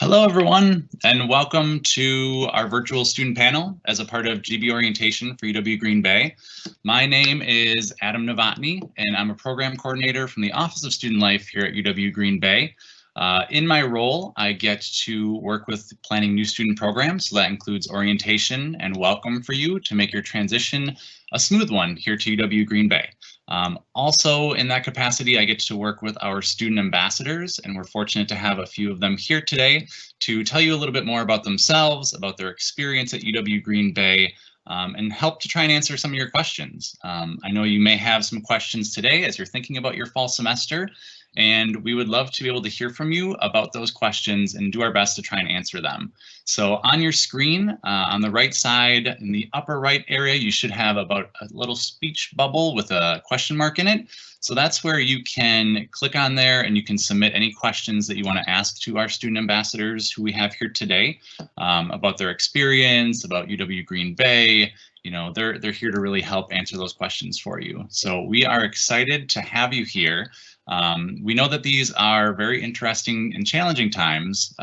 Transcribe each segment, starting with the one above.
Hello, everyone, and welcome to our virtual student panel as a part of GB orientation for UW Green Bay. My name is Adam Novotny, and I'm a program coordinator from the Office of Student Life here at UW Green Bay. In my role, I get to work with planning new student programs, so that includes orientation and welcome for you to make your transition a smooth one here to UW Green Bay. Also in that capacity, I get to work with our student ambassadors, and we're fortunate to have a few of them here today to tell you a little bit more about themselves, about their experience at UW Green Bay, and help to try and answer some of your questions. I know you may have some questions today as you're thinking about your fall semester, and we would love to be able to hear from you about those questions and do our best to try and answer them. So on your screen, on the right side, in the upper right area, you should have about a little speech bubble with a question mark in it. So that's where you can click on there and you can submit any questions that you want to ask to our student ambassadors who we have here today, about their experience, about UW Green Bay. You know, they're here to really help answer those questions for you. So we are excited to have you here. We know that these are very interesting and challenging times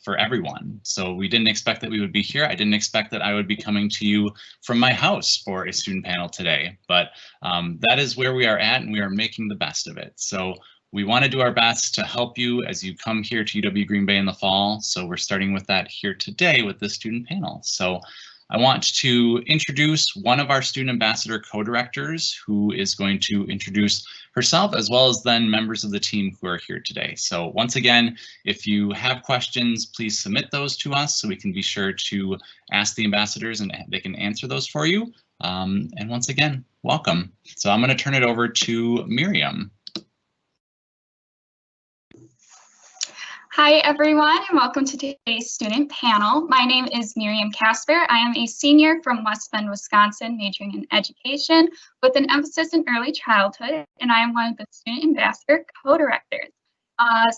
for everyone. So we didn't expect that we would be here. I didn't expect that I would be coming to you from my house for a student panel today, but that is where we are at, and we are making the best of it. So we want to do our best to help you as you come here to UW Green Bay in the fall. So we're starting with that here today with this student panel. So I want to introduce one of our student ambassador co-directors who is going to introduce herself, as well as then members of the team who are here today. So once again, if you have questions, please submit those to us so we can be sure to ask the ambassadors and they can answer those for you. And once again, welcome. So I'm going to turn it over to Miriam. Hi everyone, and welcome to today's student panel. My name is Miriam Kasper. I am a senior from West Bend, Wisconsin, majoring in education with an emphasis in early childhood, and I am one of the student ambassador co-directors.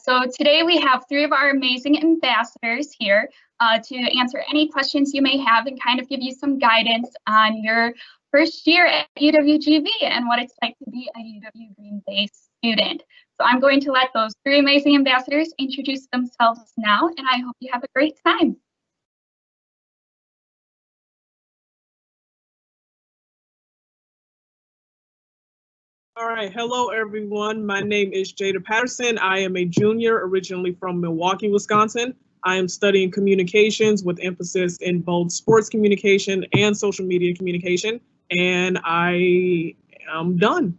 So today we have three of our amazing ambassadors here to answer any questions you may have and kind of give you some guidance on your first year at UWGB and what it's like to be a UW Green Bay student. So I'm going to let those three amazing ambassadors introduce themselves now, and I hope you have a great time. All right, hello everyone. My name is Jada Patterson. I am a junior originally from Milwaukee, Wisconsin. I am studying communications with emphasis in both sports communication and social media communication, and I am done.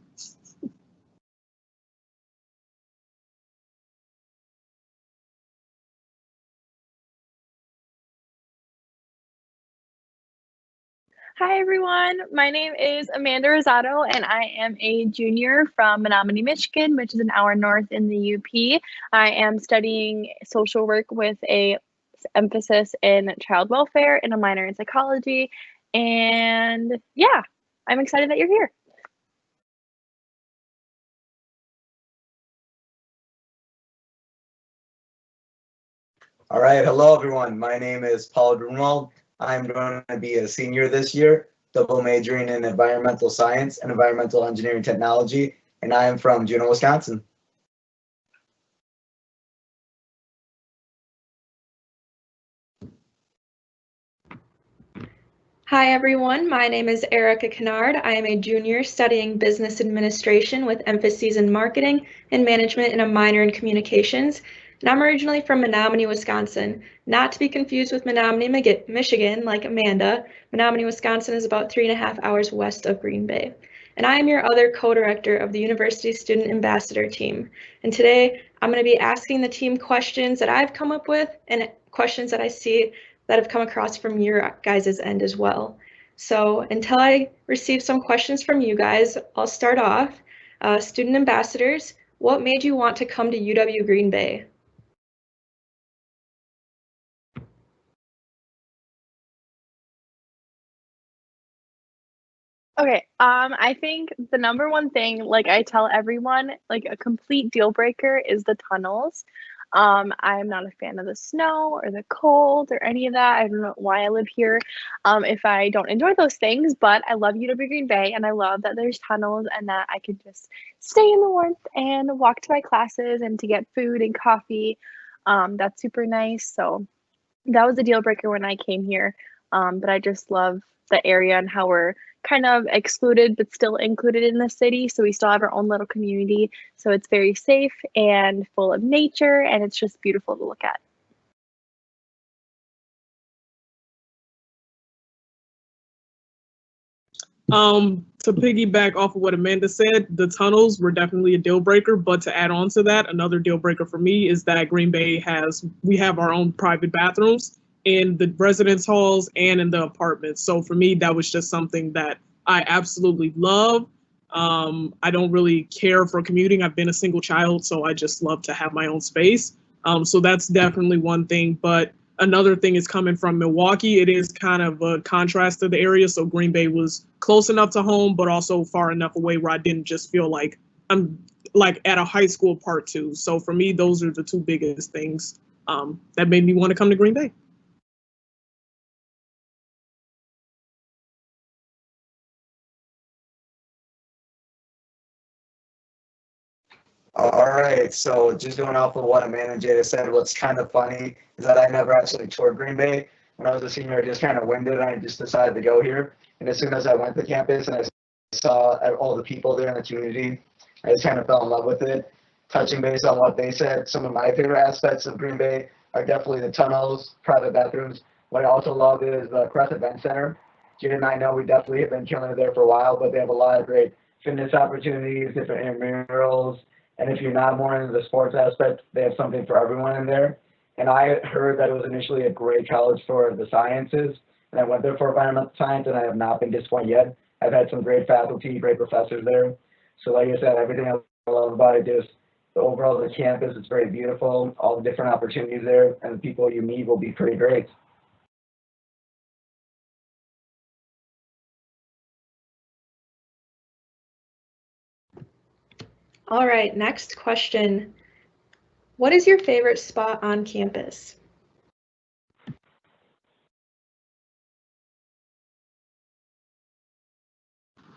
Hi everyone, my name is Amanda Rosado and I am a junior from Menominee, Michigan, which is an hour north in the UP. I am studying social work with a emphasis in child welfare and a minor in psychology. And yeah, I'm excited that you're here. All right, hello everyone. My name is Paul Grunwald. I'm going to be a senior this year, double majoring in environmental science and environmental engineering technology, and I am from Juneau, Wisconsin. Hi everyone, my name is Erica Kennard. I am a junior studying business administration with emphases in marketing and management and a minor in communications. And I'm originally from Menominee, Wisconsin, not to be confused with Menominee, Michigan, like Amanda. Menominee, Wisconsin is about 3.5 hours west of Green Bay. And I am your other co-director of the University Student Ambassador team. And today I'm going to be asking the team questions that I've come up with and questions that I see that have come across from your guys' end as well. So until I receive some questions from you guys, I'll start off. Student ambassadors, what made you want to come to UW Green Bay? Okay, I think the number one thing, like I tell everyone, like a complete deal breaker is the tunnels. I'm not a fan of the snow or the cold or any of that. I don't know why I live here if I don't enjoy those things, but I love UW Green Bay and I love that there's tunnels and that I can just stay in the warmth and walk to my classes and to get food and coffee. That's super nice. So that was a deal breaker when I came here. But I just love the area and how we're kind of excluded but still included in the city. So we still have our own little community. So it's very safe and full of nature and it's just beautiful to look at. To piggyback off of what Amanda said, the tunnels were definitely a deal breaker, but to add on to that, another deal breaker for me is that Green Bay we have our own private bathrooms in the residence halls and in the apartments. So for me, that was just something that I absolutely love. I don't really care for commuting. I've been a single child, so I just love to have my own space. So that's definitely one thing, but another thing is coming from Milwaukee. It is kind of a contrast to the area. So Green Bay was close enough to home, but also far enough away where I didn't just feel like I'm like at a high school part two. So for me, those are the two biggest things that made me want to come to Green Bay. All right, so just going off of what Amanda and Jada said, what's kind of funny is that I never actually toured Green Bay. When I was a senior, I just kind of winged it and I just decided to go here. And as soon as I went to campus and I saw all the people there in the community, I just kind of fell in love with it. Touching base on what they said, some of my favorite aspects of Green Bay are definitely the tunnels, private bathrooms. What I also love is the Crest Event Center. Jada and I know we definitely have been killing it there for a while, but they have a lot of great fitness opportunities, different intramurals. And if you're not more into the sports aspect, they have something for everyone in there. And I heard that it was initially a great college for the sciences. And I went there for environmental science, and I have not been disappointed yet. I've had some great faculty, great professors there. So like I said, everything I love about it is the overall the campus is very beautiful, all the different opportunities there, and the people you meet will be pretty great. All right, next question. What is your favorite spot on campus?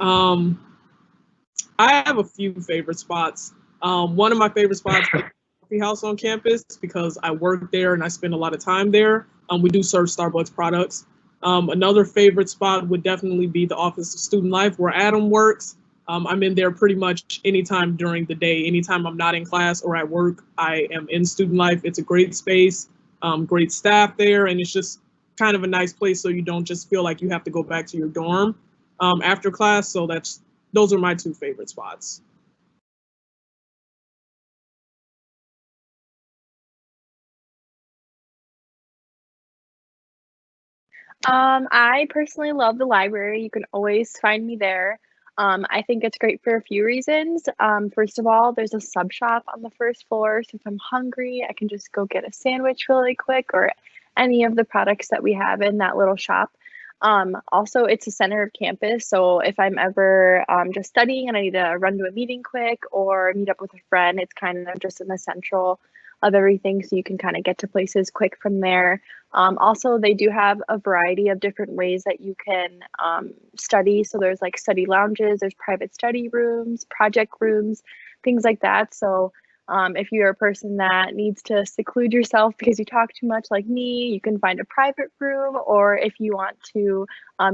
I have a few favorite spots. One of my favorite spots is the coffee house on campus because I work there and I spend a lot of time there. We do serve Starbucks products. Another favorite spot would definitely be the Office of Student Life where Adam works. I'm in there pretty much anytime during the day. Anytime I'm not in class or at work, I am in Student Life. It's a great space, great staff there, and it's just kind of a nice place so you don't just feel like you have to go back to your dorm after class. So those are my two favorite spots. I personally love the library. You can always find me there. I think it's great for a few reasons. First of all, there's a sub shop on the first floor. So if I'm hungry, I can just go get a sandwich really quick or any of the products that we have in that little shop. Also, it's the center of campus, so if I'm ever just studying and I need to run to a meeting quick or meet up with a friend, it's kind of just in the central of everything, so you can kind of get to places quick from there. Also, they do have a variety of different ways that you can study. So there's like study lounges, there's private study rooms, project rooms, things like that. So if you're a person that needs to seclude yourself because you talk too much like me, you can find a private room, or if you want to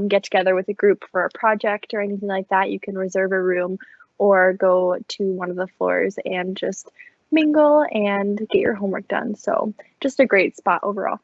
get together with a group for a project or anything like that, you can reserve a room or go to one of the floors and just mingle and get your homework done. So just a great spot overall.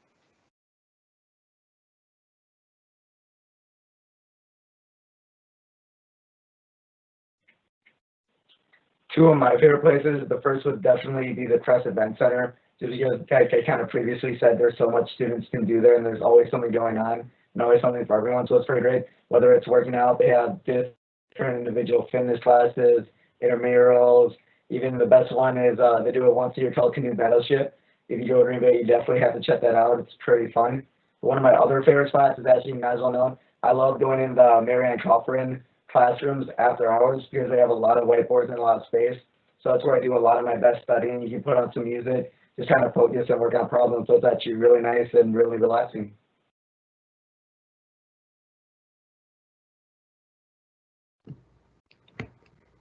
Two of my favorite places, the first would definitely be the Press Event Center, just because, like I kind of previously said, there's so much students can do there, and there's always something going on, and always something for everyone, so it's pretty great. Whether it's working out, they have different individual fitness classes, intramurals, even the best one is they do it once a year called Canoe Battleship. If you go to Green Bay, you definitely have to check that out. It's pretty fun. One of my other favorite spots is actually not as well known. I love going in the Miriam Kasper classrooms after hours because they have a lot of whiteboards and a lot of space. So that's where I do a lot of my best studying. You can put on some music, just kind of focus and work on problems. So it's actually really nice and really relaxing.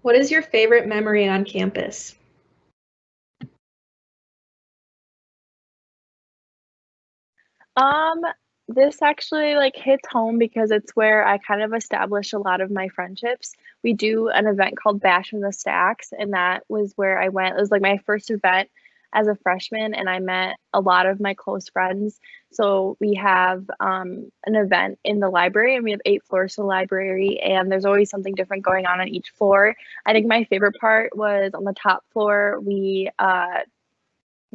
What is your favorite memory on campus? This actually like hits home because it's where I kind of established a lot of my friendships. We do an event called Bash in the Stacks, and that was where I went. It was like my first event as a freshman, and I met a lot of my close friends. So we have an event in the library, and we have 8 floors to the library, and there's always something different going on each floor. I think my favorite part was on the top floor. We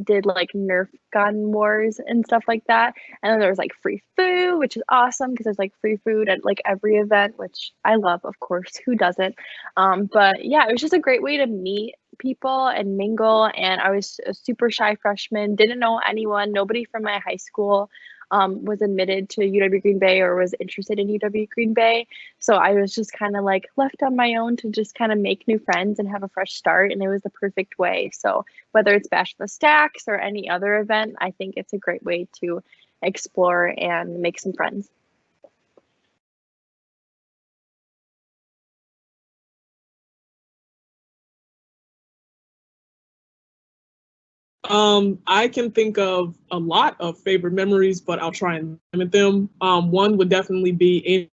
did like Nerf gun wars and stuff like that. And then there was like free food, which is awesome because there's like free food at like every event, which I love, of course, who doesn't? But yeah, it was just a great way to meet people and mingle. And I was a super shy freshman, didn't know anyone, nobody from my high school was admitted to UW Green Bay or was interested in UW Green Bay. So I was just kind of like left on my own to just kind of make new friends and have a fresh start. And it was the perfect way. So whether it's Bash the Stacks or any other event, I think it's a great way to explore and make some friends. I can think of a lot of favorite memories, but I'll try and limit them. One would definitely be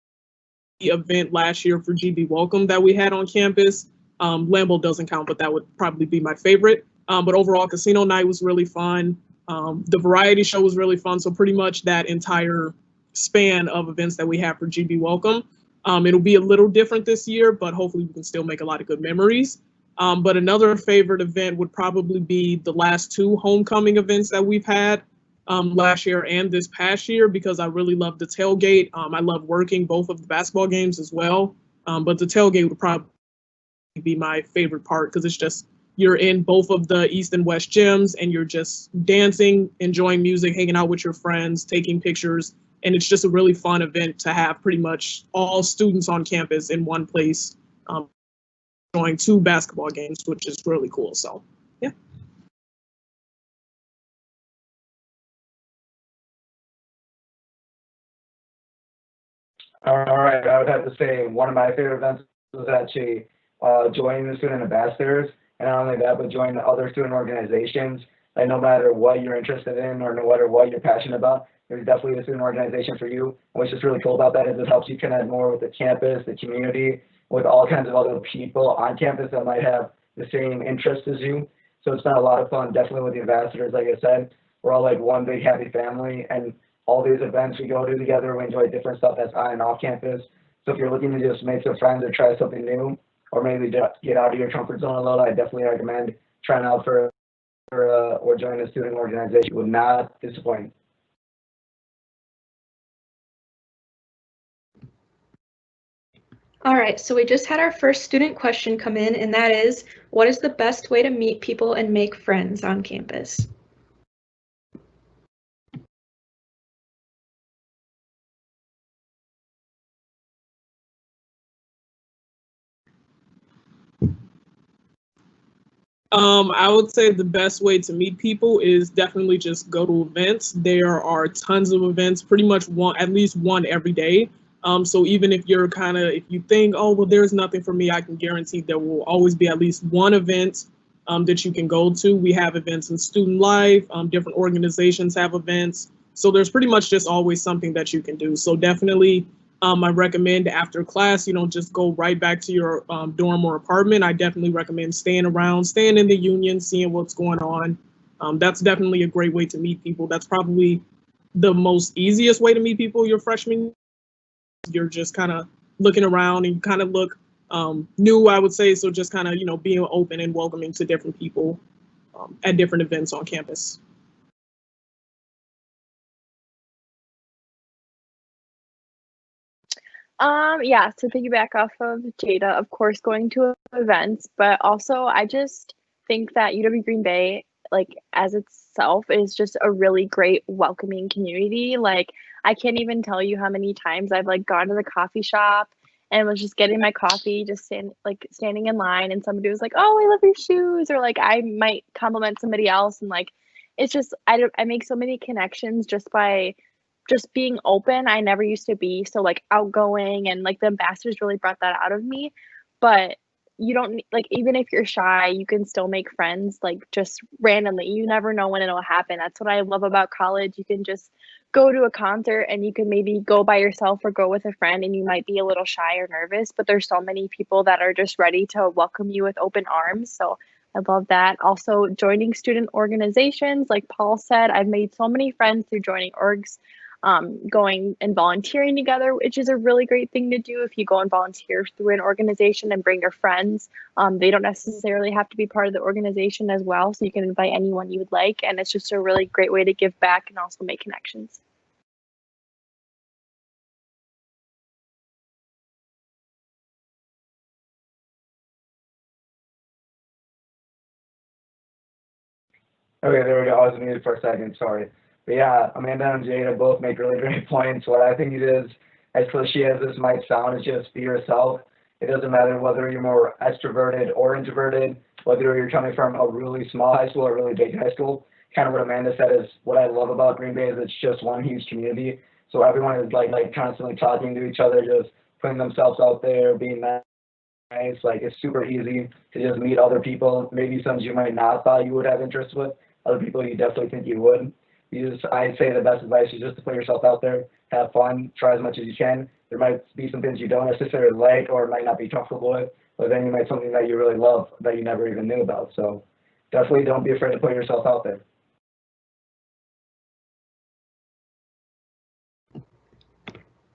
the event last year for GB Welcome that we had on campus. Lambeau doesn't count, but that would probably be my favorite. But overall, casino night was really fun. The variety show was really fun. So pretty much that entire span of events that we have for GB Welcome. It'll be a little different this year, but hopefully we can still make a lot of good memories. But another favorite event would probably be the last 2 homecoming events that we've had last year and this past year, because I really love the tailgate. I love working both of the basketball games as well. But the tailgate would probably be my favorite part because it's just, you're in both of the East and West gyms and you're just dancing, enjoying music, hanging out with your friends, taking pictures. And it's just a really fun event to have pretty much all students on campus in one place, enjoying 2 basketball games, which is really cool. So, yeah. All right, I would have to say one of my favorite events was actually joining the Student Ambassadors, and not only that, but joining other student organizations. Like no matter what you're interested in or no matter what you're passionate about, there's definitely a student organization for you. And what's just really cool about that is it helps you connect more with the campus, the community, with all kinds of other people on campus that might have the same interests as you. So it's been a lot of fun, definitely with the ambassadors. Like I said, we're all like one big happy family, and all these events we go to together, we enjoy different stuff that's on and off campus. So if you're looking to just make some friends or try something new, or maybe just get out of your comfort zone a little, I definitely recommend trying out or joining a student organization. Will not disappoint. All right, so we just had our first student question come in, and that is, what is the best way to meet people and make friends on campus? I would say the best way to meet people is definitely just go to events. There are tons of events, pretty much at least one every day. So even if if you think, oh, well, there's nothing for me, I can guarantee there will always be at least one event that you can go to. We have events in student life, different organizations have events. So there's pretty much just always something that you can do. So definitely, I recommend after class, you don't just go right back to your dorm or apartment. I definitely recommend staying around, staying in the union, seeing what's going on. That's definitely a great way to meet people. That's probably the most easiest way to meet people your freshman year. You're just kind of looking around and you kind of look new, I would say. So just kind of, being open and welcoming to different people at different events on campus. Yeah, to piggyback off of Jada, of course, going to events, but also I just think that UW Green Bay, like as itself, is just a really great welcoming community. Like I can't even tell you how many times I've like gone to the coffee shop and was just getting my coffee, just standing in line, and somebody was like, "Oh, I love your shoes," or like I might compliment somebody else, and like it's just I make so many connections just by just being open. I never used to be so like outgoing, and like the ambassadors really brought that out of me. But you don't like, even if you're shy, you can still make friends like just randomly. You never know when it'll happen. That's what I love about college. You can just go to a concert and you can maybe go by yourself or go with a friend, and you might be a little shy or nervous, but there's so many people that are just ready to welcome you with open arms. So I love that. Also, joining student organizations, like Paul said, I've made so many friends through joining orgs, going and volunteering together, which is a really great thing to do. If you go and volunteer through an organization and bring your friends, they don't necessarily have to be part of the organization as well. So you can invite anyone you would like. And it's just a really great way to give back and also make connections. Okay, there we go. I was muted for a second, sorry. But yeah, Amanda and Jada both make really great points. What I think it is, as cliche as this might sound, is just be yourself. It doesn't matter whether you're more extroverted or introverted, whether you're coming from a really small high school or a really big high school. Kind of what Amanda said is what I love about Green Bay is it's just one huge community. So everyone is like constantly talking to each other, just putting themselves out there, being nice. Like it's super easy to just meet other people, maybe some you might not thought you would have interest with, other people you definitely think you would. I'd say the best advice is just to put yourself out there, have fun, try as much as you can. There might be some things you don't necessarily like or might not be comfortable with, but then you might something that you really love that you never even knew about. So definitely don't be afraid to put yourself out there.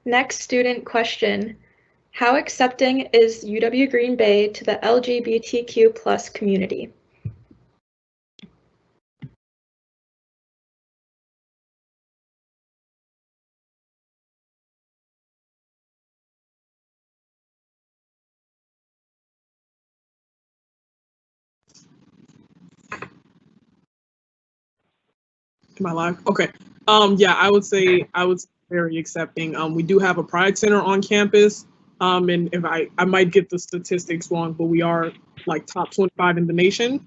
Next student question. How accepting is UW Green Bay to the LGBTQ plus community? Am I live? Okay. Yeah, I would say very accepting. We do have a Pride Center on campus. And if I might get the statistics wrong, but we are like top 25 in the nation,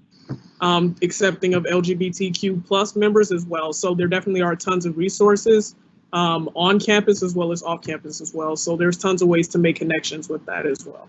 accepting of LGBTQ plus members as well. So there definitely are tons of resources on campus as well as off campus as well. So there's tons of ways to make connections with that as well.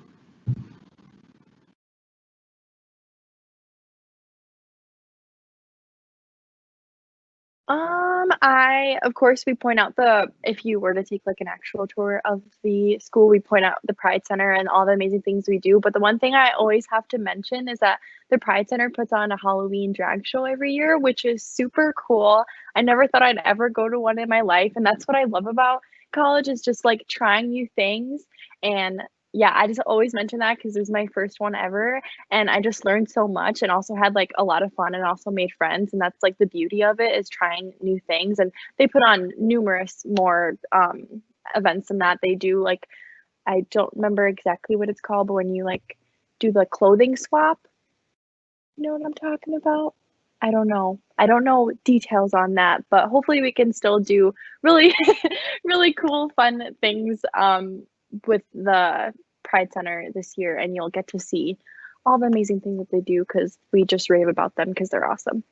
Of course, we point out if you were to take like an actual tour of the school, we point out the Pride Center and all the amazing things we do. But the one thing I always have to mention is that the Pride Center puts on a Halloween drag show every year, which is super cool. I never thought I'd ever go to one in my life. And that's what I love about college, is just like trying new things. And yeah, I just always mention that because it was my first one ever, and I just learned so much and also had like a lot of fun and also made friends. And that's like the beauty of it, is trying new things. And they put on numerous more events than that. They do like, I don't remember exactly what it's called, but when you like do the clothing swap, you know what I'm talking about? I don't know details on that, but hopefully we can still do really really cool fun things with the Pride Center this year, and you'll get to see all the amazing things that they do, because we just rave about them because they're awesome.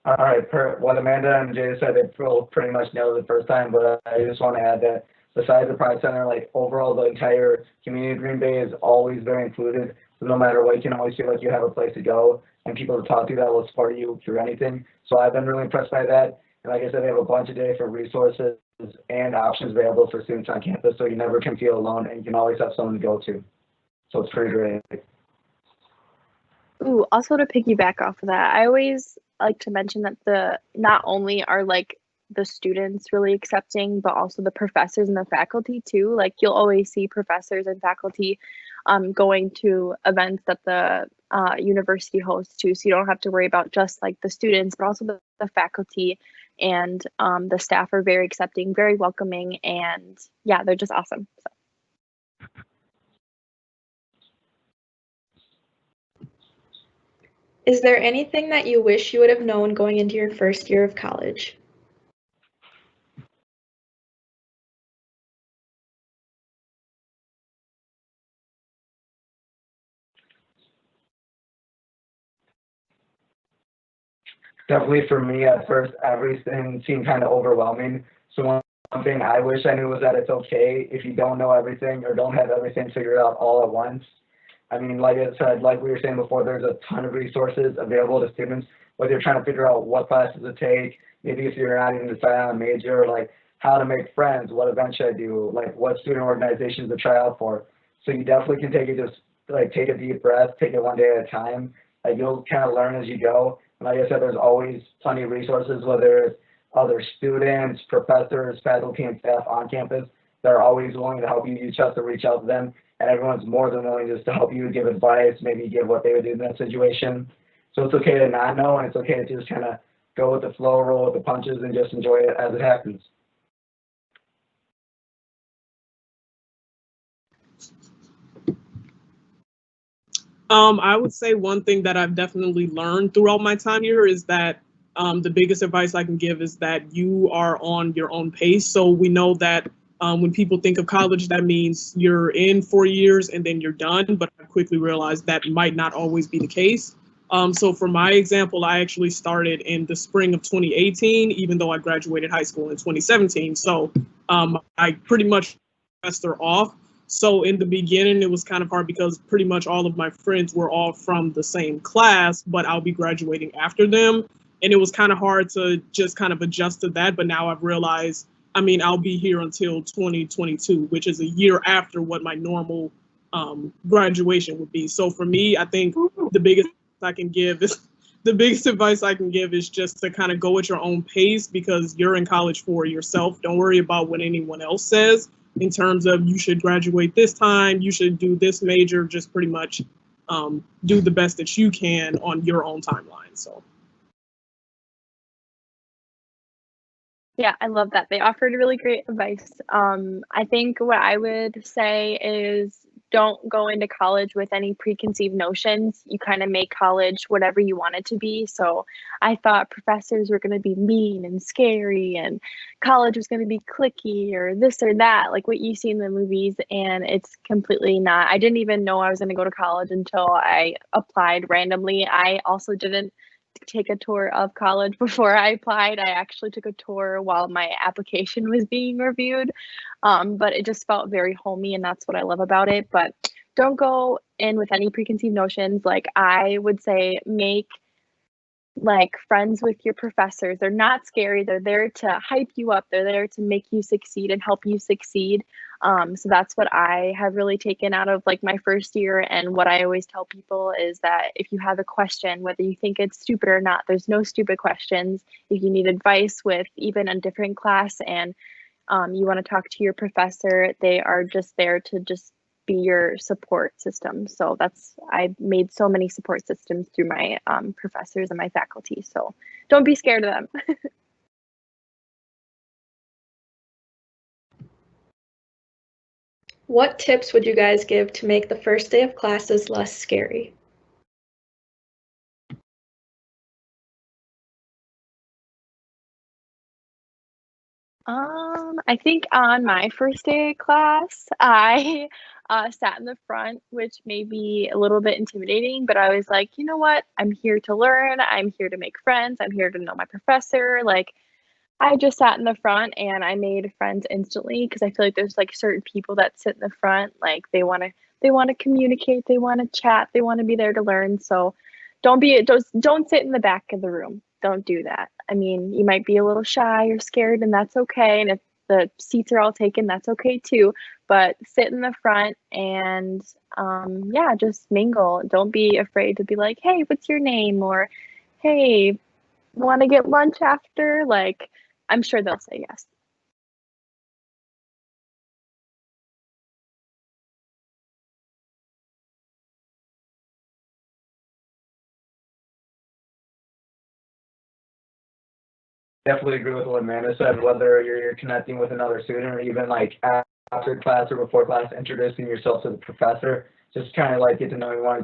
All right, per what Amanda and Jada said, they pretty much nailed it the first time, but I just want to add that besides the Pride Center, like overall the entire community of Green Bay is always very included. So no matter what, you can always feel like you have a place to go and people to talk to that will support you through anything. So I've been really impressed by that. And like I said, they have a bunch of different resources and options available for students on campus, so you never can feel alone and you can always have someone to go to. So it's pretty great. Ooh, also to piggyback off of that, I always like to mention that not only are like the students really accepting, but also the professors and the faculty too. Like you'll always see professors and faculty going to events that the university hosts too. So you don't have to worry about just like the students, but also the faculty and the staff are very accepting, very welcoming, and yeah, they're just awesome. So. Is there anything that you wish you would have known going into your first year of college? Definitely for me at first, everything seemed kind of overwhelming. So one thing I wish I knew was that it's okay if you don't know everything or don't have everything figured out all at once. I mean, like I said, like we were saying before, there's a ton of resources available to students, whether you're trying to figure out what classes to take, maybe if you're not even deciding on a major, like how to make friends, what events should I do, like what student organizations to try out for. So you definitely can take it just like take a deep breath, take it one day at a time. Like you'll kind of learn as you go. And like I said, there's always plenty of resources, whether it's other students, professors, faculty, and staff on campus. They're always willing to help you. You just have to reach out to them, and everyone's more than willing just to help you, give advice, maybe give what they would do in that situation. So it's okay to not know, and it's okay to just kind of go with the flow, roll with the punches, and just enjoy it as it happens. I would say one thing that I've definitely learned throughout my time here is that the biggest advice I can give is that you are on your own pace. So we know that when people think of college, that means you're in 4 years and then you're done. But I quickly realized that might not always be the case. So for my example, I actually started in the spring of 2018, even though I graduated high school in 2017. So I pretty much semester off. So in the beginning, it was kind of hard because pretty much all of my friends were all from the same class, but I'll be graduating after them. And it was kind of hard to just kind of adjust to that. But now I've realized, I mean, I'll be here until 2022, which is a year after what my normal graduation would be. So for me, I think the biggest advice I can give is just to kind of go at your own pace, because you're in college for yourself. Don't worry about what anyone else says in terms of you should graduate this time, you should do this major, just pretty much do the best that you can on your own timeline. So. Yeah, I love that. They offered really great advice. I think what I would say is don't go into college with any preconceived notions. You kind of make college whatever you want it to be. So I thought professors were going to be mean and scary, and college was going to be cliquey or this or that, like what you see in the movies, and it's completely not. I didn't even know I was going to go to college until I applied randomly. I also didn't take a tour of college before I applied. I actually took a tour while my application was being reviewed, but it just felt very homey, and that's what I love about it. But don't go in with any preconceived notions. Like I would say, make like friends with your professors. They're not scary. They're there to hype you up. They're there to make you succeed and help you succeed. So that's what I have really taken out of like my first year. And what I always tell people is that if you have a question, whether you think it's stupid or not, there's no stupid questions. If you need advice with even a different class and you want to talk to your professor, they are just there to just be your support system. So I made so many support systems through my professors and my faculty. So don't be scared of them. What tips would you guys give to make the first day of classes less scary? I think on my first day of class, I sat in the front, which may be a little bit intimidating, but I was like, you know what? I'm here to learn. I'm here to make friends. I'm here to know my professor. Like, I just sat in the front and I made friends instantly because I feel like there's like certain people that sit in the front, like they want to communicate, they want to chat, they want to be there to learn. So don't sit in the back of the room. Don't do that. I mean, you might be a little shy or scared, and that's okay. And if the seats are all taken, that's okay too. But sit in the front and yeah, just mingle. Don't be afraid to be like, hey, what's your name? Or hey, want to get lunch after? Like, I'm sure they'll say yes. Definitely agree with what Amanda said, whether you're connecting with another student or even like after class or before class, introducing yourself to the professor, just kind of like get to know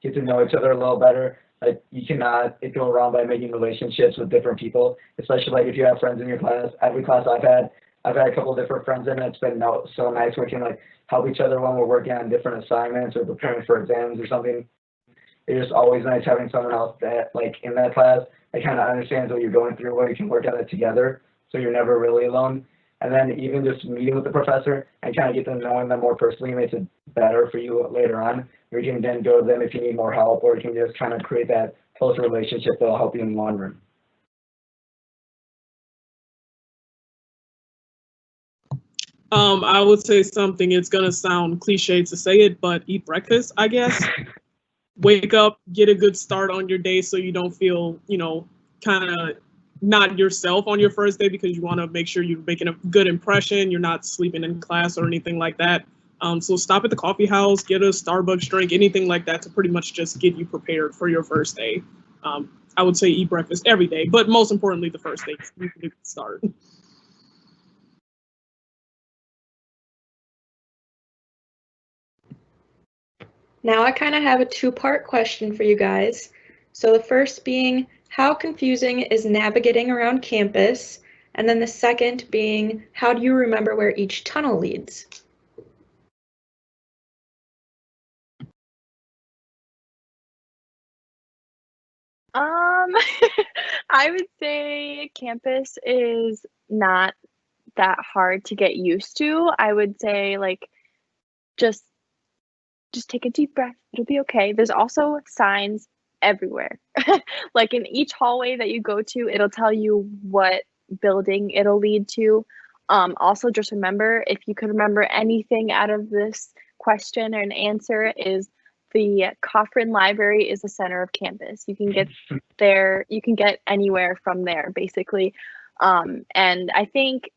get to know each other a little better. Like you cannot go around by making relationships with different people, especially like if you have friends in your class. Every class I've had a couple of different friends in it. It's been so nice working like help each other when we're working on different assignments or preparing for exams or something. It's just always nice having someone else that like in that class that kind of understands what you're going through, where you can work on it together, so you're never really alone. And then even just meeting with the professor and kind of get to knowing them more personally makes it better for you later on. Where you can then go to them if you need more help, or you can just kind of create that closer relationship that'll help you in the long run. I would say something, it's gonna sound cliche to say it, but eat breakfast, I guess. Wake up, get a good start on your day so you don't feel, kind of not yourself on your first day, because you want to make sure you're making a good impression. You're not sleeping in class or anything like that. So stop at the coffee house, get a Starbucks drink, anything like that to pretty much just get you prepared for your first day. I would say eat breakfast every day, but most importantly, the first day, you can start. Now I kind of have a two-part question for you guys. So the first being, how confusing is navigating around campus? And then the second being, how do you remember where each tunnel leads? I would say campus is not that hard to get used to. I would say like just take a deep breath. It'll be okay. There's also signs everywhere. Like in each hallway that you go to, it'll tell you what building it'll lead to. Also, just remember, if you could remember anything out of this question or an answer, is the Cochran Library is the center of campus. You can get there, you can get anywhere from there, basically. And I think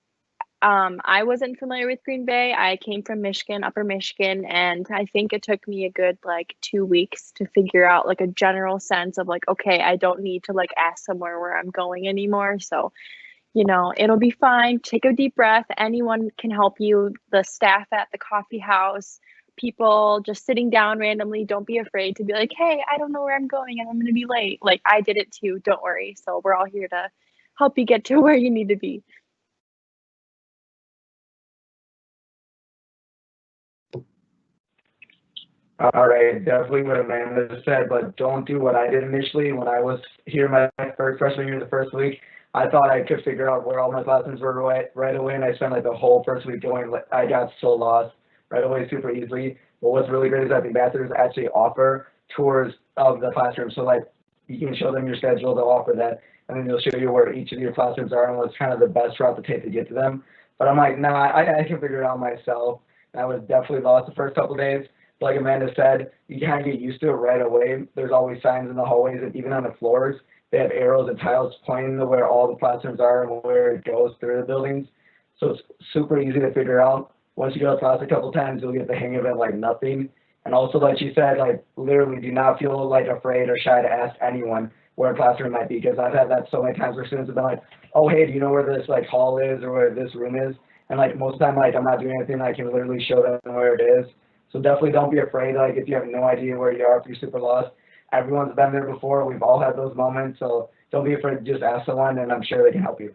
I wasn't familiar with Green Bay. I came from Michigan, Upper Michigan, and I think it took me a good like 2 weeks to figure out like a general sense of like, okay, I don't need to like ask somewhere where I'm going anymore. So, it'll be fine. Take a deep breath. Anyone can help you. The staff at the coffee house, people just sitting down randomly. Don't be afraid to be like, hey, I don't know where I'm going and I'm going to be late. Like I did it too. Don't worry. So we're all here to help you get to where you need to be. All right, definitely what Amanda said, but don't do what I did initially when I was here my first freshman year, the first week. I thought I could figure out where all my classrooms were right away, and I spent like the whole first week going. I got so lost right away super easily. But what's really great is that the ambassadors actually offer tours of the classroom, so like you can show them your schedule, they'll offer that, and then they'll show you where each of your classrooms are and what's kind of the best route to take to get to them. But I'm like, nah, I can figure it out myself. And I was definitely lost the first couple of days. Like Amanda said, you kind of get used to it right away. There's always signs in the hallways and even on the floors. They have arrows and tiles pointing to where all the classrooms are and where it goes through the buildings. So it's super easy to figure out. Once you go to class a couple times, you'll get the hang of it like nothing. And also, like she said, like literally do not feel like afraid or shy to ask anyone where a classroom might be, because I've had that so many times where students have been like, oh, hey, do you know where this like hall is or where this room is? And like most of the time, like I'm not doing anything, I can literally show them where it is. So definitely don't be afraid, like if you have no idea where you are, if you're super lost. Everyone's been there before. We've all had those moments. So don't be afraid to just ask someone, and I'm sure they can help you.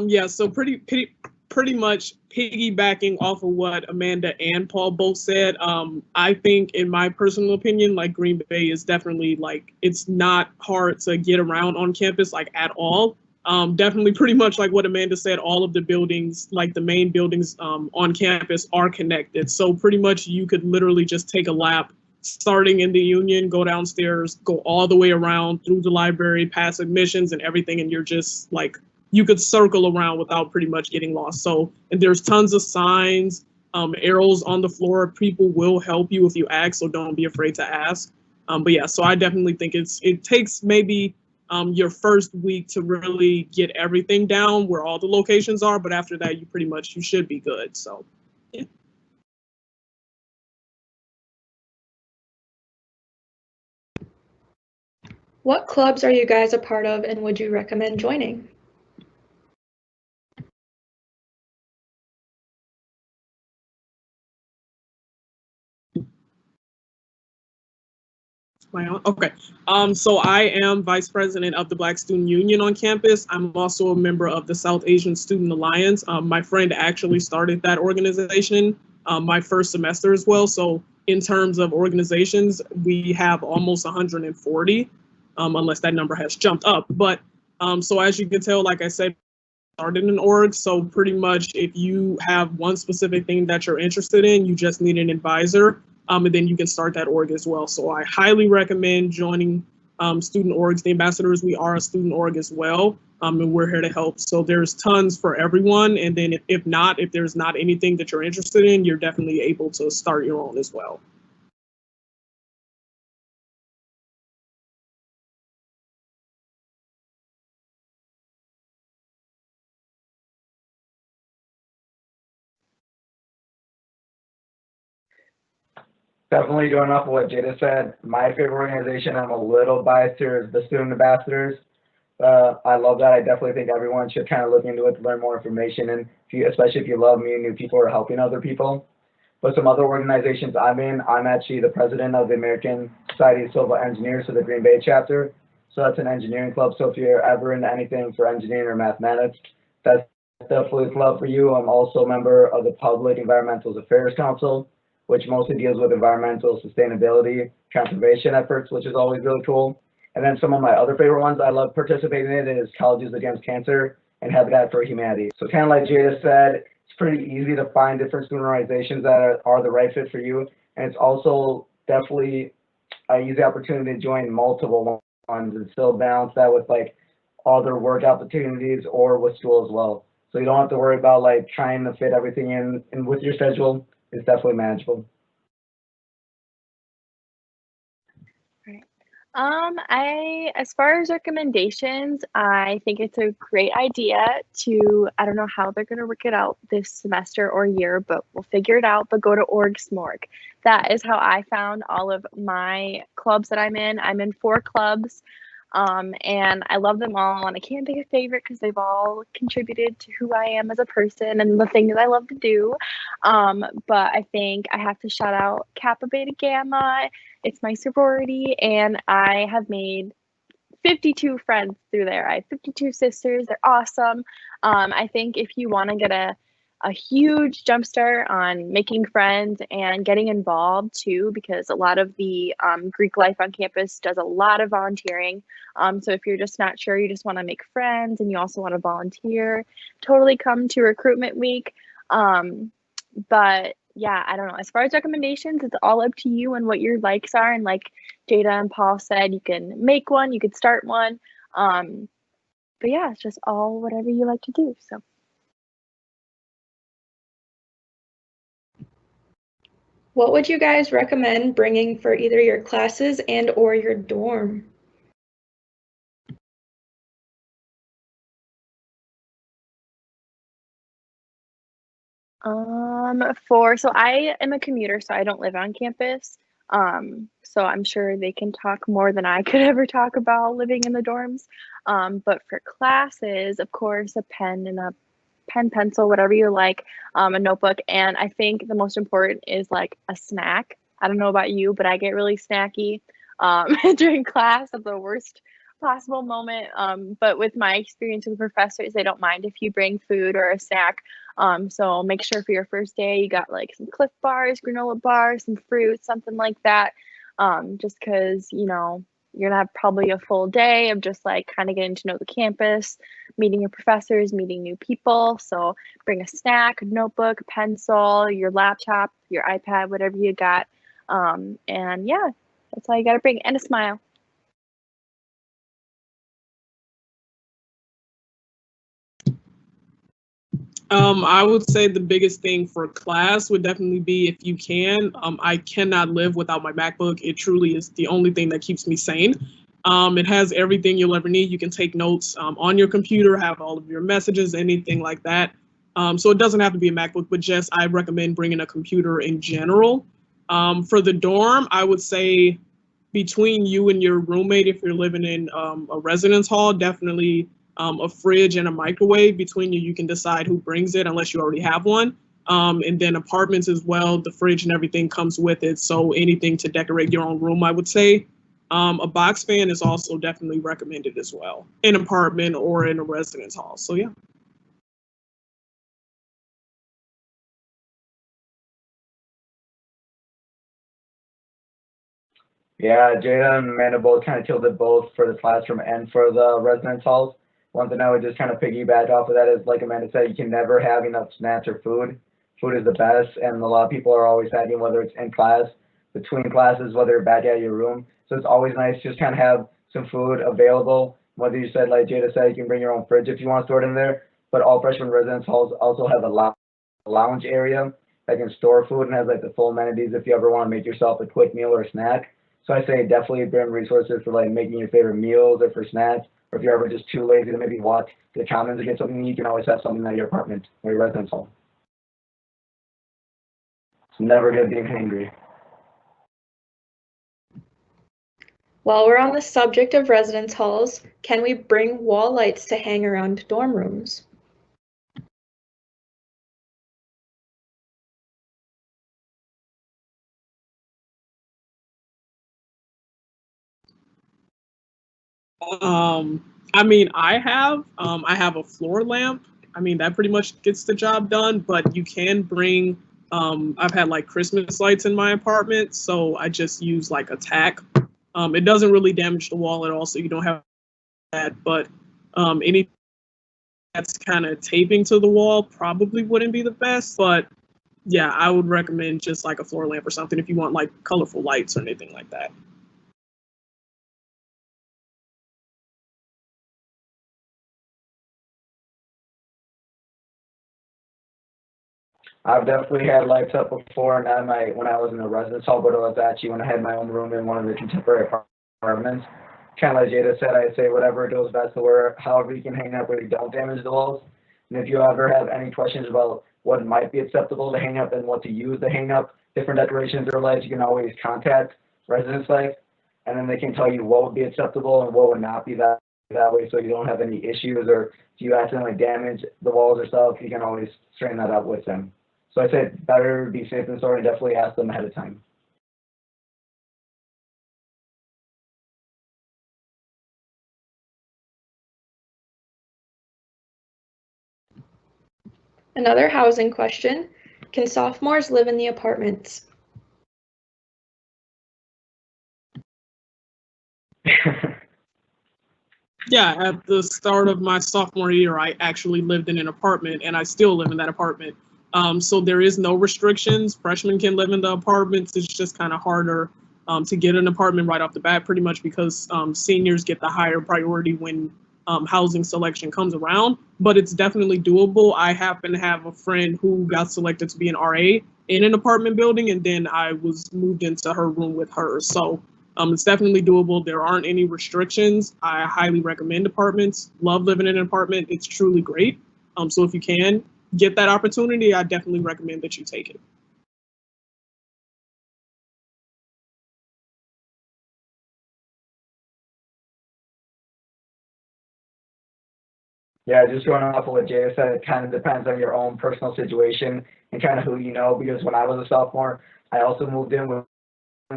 Yeah, so pretty much piggybacking off of what Amanda and Paul both said, I think in my personal opinion, like Green Bay is definitely like, it's not hard to get around on campus like at all. Definitely pretty much like what Amanda said, all of the buildings, like the main buildings on campus are connected. So pretty much you could literally just take a lap starting in the Union, go downstairs, go all the way around through the library, past admissions and everything, and you're just like, you could circle around without pretty much getting lost. So, and there's tons of signs, arrows on the floor. People will help you if you ask, so don't be afraid to ask. But yeah, so I definitely think it takes maybe your first week to really get everything down where all the locations are, but after that, you should be good. So, yeah. What clubs are you guys a part of and would you recommend joining? Okay. So I am vice president of the Black Student Union on campus. I'm also a member of the South Asian Student Alliance. My friend actually started that organization my first semester as well. So in terms of organizations, we have almost 140, unless that number has jumped up. But so as you can tell, like I said, started an org. So pretty much if you have one specific thing that you're interested in, you just need an advisor. And then you can start that org as well. So I highly recommend joining student orgs. The Ambassadors, we are a student org as well, and we're here to help. So there's tons for everyone. And then if there's not anything that you're interested in, you're definitely able to start your own as well. Definitely going off of what Jada said, my favorite organization, I'm a little biased here, is the Student Ambassadors. I love that. I definitely think everyone should kind of look into it to learn more information, and especially if you love meeting new people or helping other people. But some other organizations I'm in, I'm actually the president of the American Society of Civil Engineers for the Green Bay chapter. So that's an engineering club. So if you're ever into anything for engineering or mathematics, that's definitely a club for you. I'm also a member of the Public Environmental Affairs Council, which mostly deals with environmental sustainability, conservation efforts, which is always really cool. And then some of my other favorite ones I love participating in is Colleges Against Cancer and Habitat for Humanity. So kind of like Jada said, it's pretty easy to find different student organizations that are the right fit for you. And it's also definitely an easy opportunity to join multiple ones and still balance that with like other work opportunities or with school as well. So you don't have to worry about like trying to fit everything in with your schedule. It's definitely manageable. As far as recommendations, I think it's a great idea to, I don't know how they're going to work it out this semester or year, but we'll figure it out, but go to Org Smorg. That is how I found all of my clubs that I'm in. I'm in 4 clubs, and I love them all, and I can't pick a favorite because they've all contributed to who I am as a person and the things I love to do. But I think I have to shout out Kappa Beta Gamma. It's my sorority, and I have made 52 friends through there. I have 52 sisters. They're awesome. I think if you want to get a huge jumpstart on making friends and getting involved too, because a lot of the Greek life on campus does a lot of volunteering. So if you're just not sure, you just want to make friends and you also want to volunteer, totally come to recruitment week. But yeah, I don't know. As far as recommendations, it's all up to you and what your likes are. And like Jada and Paul said, you can make one, you could start one. But yeah, it's just all whatever you like to do. So. What would you guys recommend bringing for either your classes and or your dorm? So I am a commuter, so I don't live on campus. So I'm sure they can talk more than I could ever talk about living in the dorms. But for classes, of course, a pen and a pen, pencil, whatever you like, a notebook. And I think the most important is like a snack. I don't know about you, but I get really snacky during class. I'm the worst possible moment. But with my experience with professors, they don't mind if you bring food or a snack. So make sure for your first day you got like some Cliff Bars, granola bars, some fruit, something like that. Just because, you know, you're gonna have probably a full day of just like kind of getting to know the campus, meeting your professors, meeting new people. So bring a snack, a notebook, a pencil, your laptop, your iPad, whatever you got. And yeah, that's all you gotta bring, and a smile. I would say the biggest thing for class would definitely be if you can. I cannot live without my MacBook. It truly is the only thing that keeps me sane. It has everything you'll ever need. You can take notes on your computer, have all of your messages, anything like that. So it doesn't have to be a MacBook, but just I recommend bringing a computer in general. For the dorm, I would say between you and your roommate, if you're living in a residence hall, definitely a fridge and a microwave. Between you, you can decide who brings it unless you already have one. And then apartments as well, the fridge and everything comes with it. So anything to decorate your own room, I would say. A box fan is also definitely recommended as well in an apartment or in a residence hall. So yeah. Yeah, Jada and Amanda both kind of killed it both for the classroom and for the residence halls. One thing I would just kind of piggyback off of that is, like Amanda said, you can never have enough snacks or food. Food is the best, and a lot of people are always asking whether it's in class, between classes, whether you're back at your room. So it's always nice to just kind of have some food available. Whether you said, like Jada said, you can bring your own fridge if you want to store it in there, but all freshman residence halls also have a lounge area that can store food and has like the full amenities if you ever want to make yourself a quick meal or a snack. So I say definitely bring resources for like making your favorite meals or for snacks. Or if you're ever just too lazy to maybe walk to the commons to get something, you can always have something at your apartment or your residence hall. It's never good being hungry. While we're on the subject of residence halls, can we bring wall lights to hang around dorm rooms? I mean, I have a floor lamp. I mean, that pretty much gets the job done, but you can bring, I've had like Christmas lights in my apartment, so I just use like a tack. It doesn't really damage the wall at all, so you don't have that, but any that's kind of taping to the wall probably wouldn't be the best, but yeah, I would recommend just like a floor lamp or something if you want like colorful lights or anything like that. I've definitely had lights up before, not in my when I was in a residence hall, but it was actually when I had my own room in one of the contemporary apartments. Kind of like Jada said, I'd say whatever goes best to where, however you can hang up where you don't damage the walls. And if you ever have any questions about what might be acceptable to hang up and what to use to hang up different decorations or lights, you can always contact Residence Life, and then they can tell you what would be acceptable and what would not be that way, so you don't have any issues, or if you accidentally damage the walls or stuff, you can always straighten that out with them. So I say better be safe than sorry, and definitely ask them ahead of time. Another housing question, can sophomores live in the apartments? Yeah, at the start of my sophomore year, I actually lived in an apartment, and I still live in that apartment. So there is no restrictions. Freshmen can live in the apartments. It's just kind of harder to get an apartment right off the bat, pretty much because seniors get the higher priority when housing selection comes around. But it's definitely doable. I happen to have a friend who got selected to be an RA in an apartment building, and then I was moved into her room with her. So it's definitely doable. There aren't any restrictions. I highly recommend apartments. Love living in an apartment. It's truly great. So if you can get that opportunity, I definitely recommend that you take it. Yeah, just going off of what Jada said, it kind of depends on your own personal situation and kind of who you know, because when I was a sophomore, I also moved in with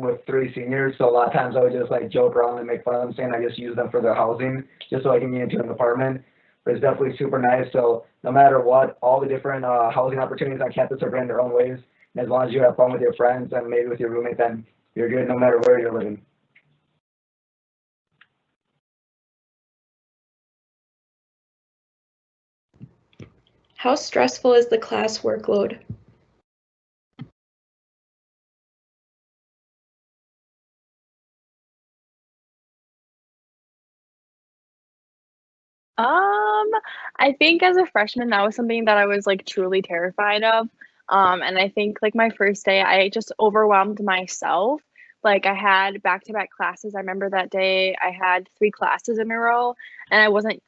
with 3 seniors, so a lot of times I would just like joke around and make fun of them, saying I just use them for their housing, just so I can get into an apartment. But it's definitely super nice. So no matter what, all the different housing opportunities on campus are great in their own ways. And as long as you have fun with your friends and maybe with your roommate, then you're good no matter where you're living. How stressful is the class workload? I think as a freshman, that was something that I was like truly terrified of. And I think like my first day, I just overwhelmed myself. Like I had back-to-back classes. I remember that day I had 3 classes in a row, and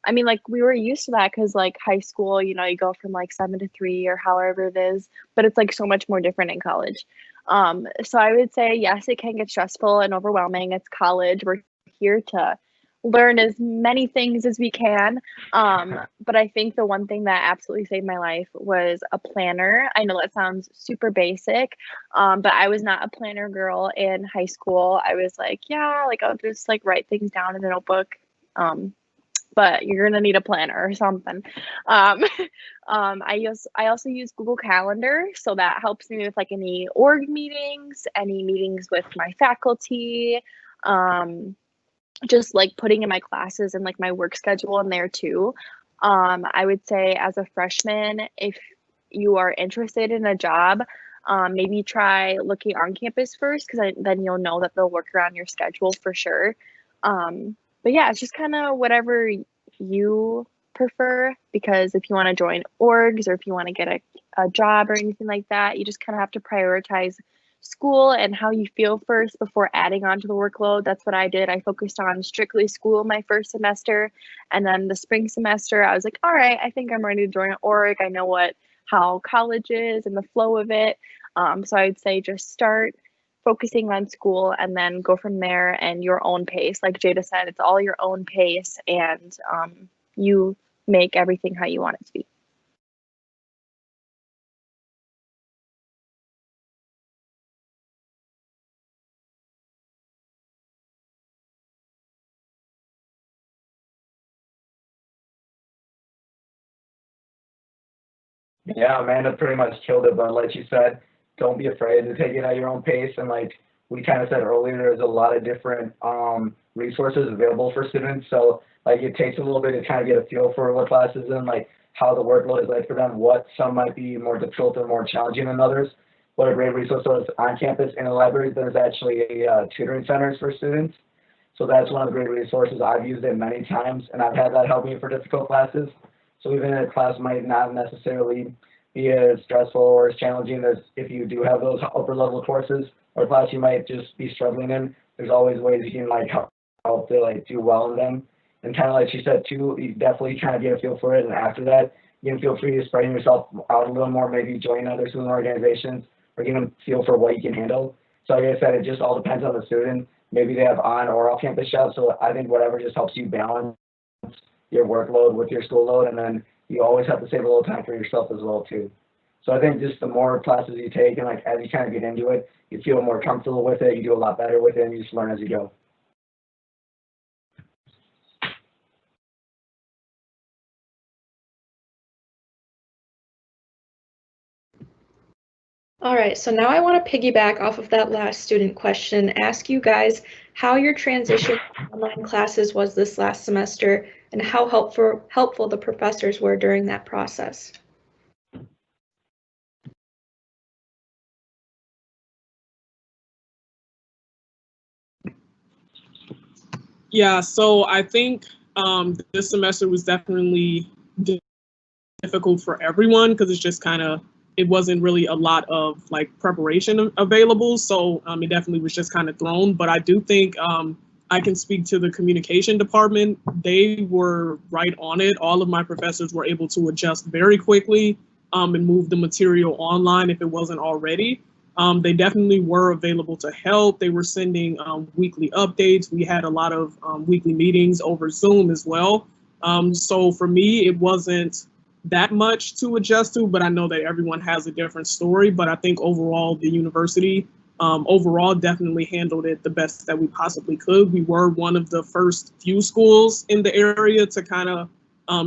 I mean, like we were used to that because like high school, you know, you go from like 7 to 3 or however it is, but it's like so much more different in college. So I would say yes, it can get stressful and overwhelming. It's college. We're here to learn as many things as we can. But I think the one thing that absolutely saved my life was a planner. I know that sounds super basic, but I was not a planner girl in high school. I was like, yeah, like I'll just like write things down in a notebook. But you're gonna need a planner or something. I also use Google Calendar, so that helps me with like any org meetings, any meetings with my faculty. Just like putting in my classes and like my work schedule in there too. I would say as a freshman, if you are interested in a job, maybe try looking on campus first, because then you'll know that they'll work around your schedule for sure. But yeah, it's just kind of whatever you prefer, because if you want to join orgs or if you want to get a job or anything like that, you just kind of have to prioritize school and how you feel first before adding on to the workload. That's what I did. I focused on strictly school my first semester, and then the spring semester I was like, all right, I think I'm ready to join an org. I know how college is and the flow of it. So I would say just start focusing on school and then go from there, and your own pace. Like Jada said, it's all your own pace, and you make everything how you want it to be. Yeah, Amanda pretty much killed it, but like you said, don't be afraid to take it at your own pace. And like we kind of said earlier, there's a lot of different resources available for students. So like it takes a little bit to kind of get a feel for what classes and like how the workload is like for them, what some might be more difficult or more challenging than others. What a great resource is on campus in the library, there's actually a tutoring centers for students. So that's one of the great resources. I've used it many times, and I've had that help me for difficult classes. So even if a class might not necessarily be as stressful or as challenging as if you do have those upper level courses, or a class you might just be struggling in, there's always ways you can like help to like do well in them. And kind of like she said too, you definitely kind of get a feel for it. And after that, you can feel free to spreading yourself out a little more, maybe join other student organizations or get a feel for what you can handle. So like I said, it just all depends on the student. Maybe they have on or off campus jobs. So I think whatever just helps you balance your workload with your school load, and then you always have to save a little time for yourself as well too. So I think just the more classes you take and like as you kind of get into it, you feel more comfortable with it, you do a lot better with it, and you just learn as you go. All right, so now I want to piggyback off of that last student question, ask you guys how your transition to online classes was this last semester and how helpful the professors were during that process. Yeah, so I think this semester was definitely difficult for everyone because it's just kind of, it wasn't really a lot of like preparation available. So it definitely was just kind of thrown. But I do think I can speak to the communication department. They were right on it. All of my professors were able to adjust very quickly and move the material online if it wasn't already. They definitely were available to help. They were sending weekly updates. We had a lot of weekly meetings over Zoom as well. So for me, it wasn't that much to adjust to, but I know that everyone has a different story. But I think overall, the university overall definitely handled it the best that we possibly could. We were one of the first few schools in the area to kind of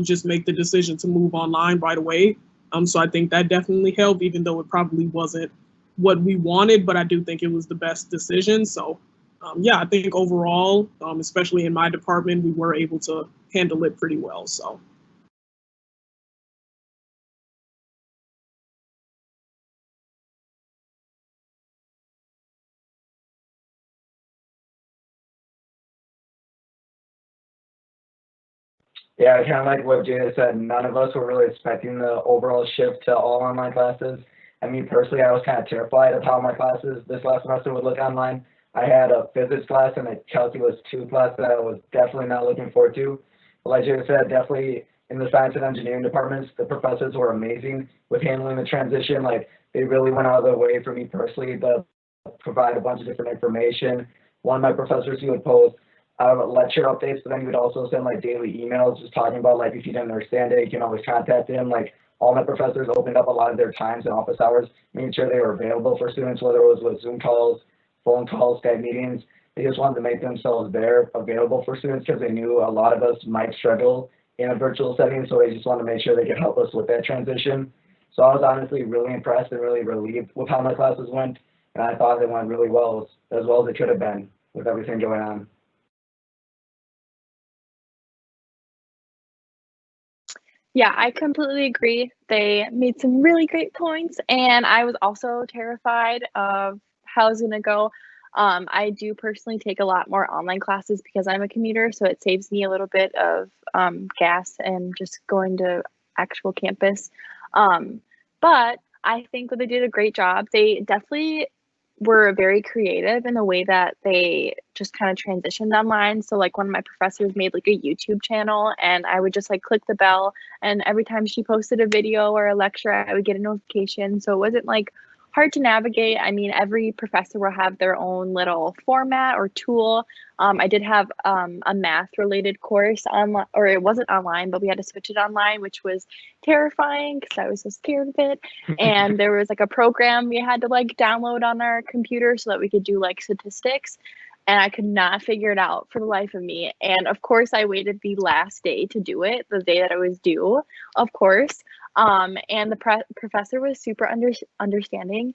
just make the decision to move online right away. So I think that definitely helped, even though it probably wasn't what we wanted, but I do think it was the best decision. So yeah, I think overall, especially in my department, we were able to handle it pretty well. So. Yeah, kind of like what Jada said, none of us were really expecting the overall shift to all online classes. I mean, personally, I was kind of terrified of how my classes this last semester would look online. I had a physics class and a calculus 2 class that I was definitely not looking forward to. But like Jada said, definitely in the science and engineering departments, the professors were amazing with handling the transition. Like, they really went out of their way for me personally to provide a bunch of different information. One of my professors, he would post lecture updates, but then he would also send like daily emails just talking about like if you didn't understand it, you can always contact him. Like, all my professors opened up a lot of their times and office hours, making sure they were available for students, whether it was with Zoom calls, phone calls, Skype meetings. They just wanted to make themselves there available for students because they knew a lot of us might struggle in a virtual setting, so they just wanted to make sure they could help us with that transition. So I was honestly really impressed and really relieved with how my classes went, and I thought they went really well as it could have been with everything going on. Yeah, I completely agree. They made some really great points, and I was also terrified of how it's gonna go. I do personally take a lot more online classes because I'm a commuter, so it saves me a little bit of gas and just going to actual campus. But I think that they did a great job. They definitely were very creative in the way that they just kind of transitioned online. So like one of my professors made like a YouTube channel, and I would just like click the bell, and every time she posted a video or a lecture, I would get a notification. So it wasn't like hard to navigate. I mean, every professor will have their own little format or tool. I did have a math related course online, or it wasn't online, but we had to switch it online, which was terrifying because I was so scared of it. And there was like a program we had to like download on our computer so that we could do like statistics. And I could not figure it out for the life of me. And of course, I waited the last day to do it, the day that I was due, of course. And the professor was super understanding.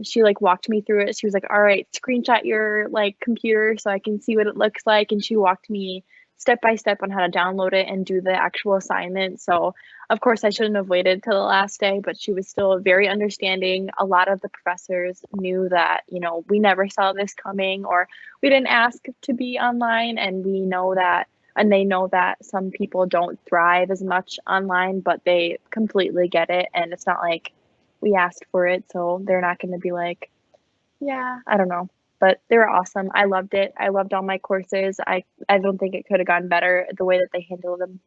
She like walked me through it. She was like, all right, screenshot your like computer so I can see what it looks like. And she walked me step by step on how to download it and do the actual assignment. So of course I shouldn't have waited till the last day, but she was still very understanding. A lot of the professors knew that, you know, we never saw this coming, or we didn't ask to be online, and we know that, and they know that some people don't thrive as much online, but they completely get it. And it's not like we asked for it, so they're not going to be like, yeah, I don't know. But they were awesome. I loved it. I loved all my courses. I don't think it could have gone better the way that they handled them.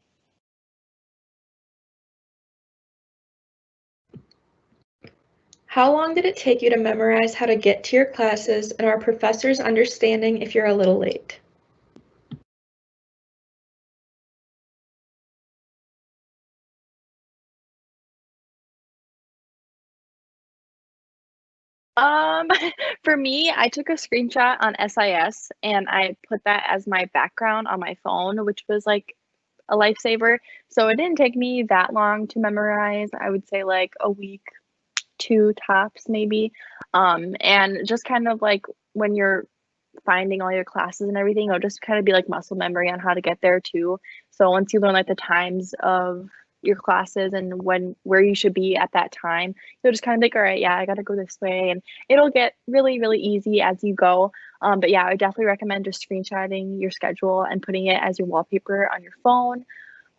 How long did it take you to memorize how to get to your classes, and are professors understanding if you're a little late? Um, for me, I took a screenshot on SIS and I put that as my background on my phone, which was like a lifesaver. So it didn't take me that long to memorize. I would say like a week, two tops maybe. And just kind of like when you're finding all your classes and everything, it'll just kind of be like muscle memory on how to get there too. So once you learn like the times of your classes and where you should be at that time, you'll just kind of think, all right, yeah, I got to go this way, and it'll get really, really easy as you go. But yeah, I would definitely recommend just screenshotting your schedule and putting it as your wallpaper on your phone.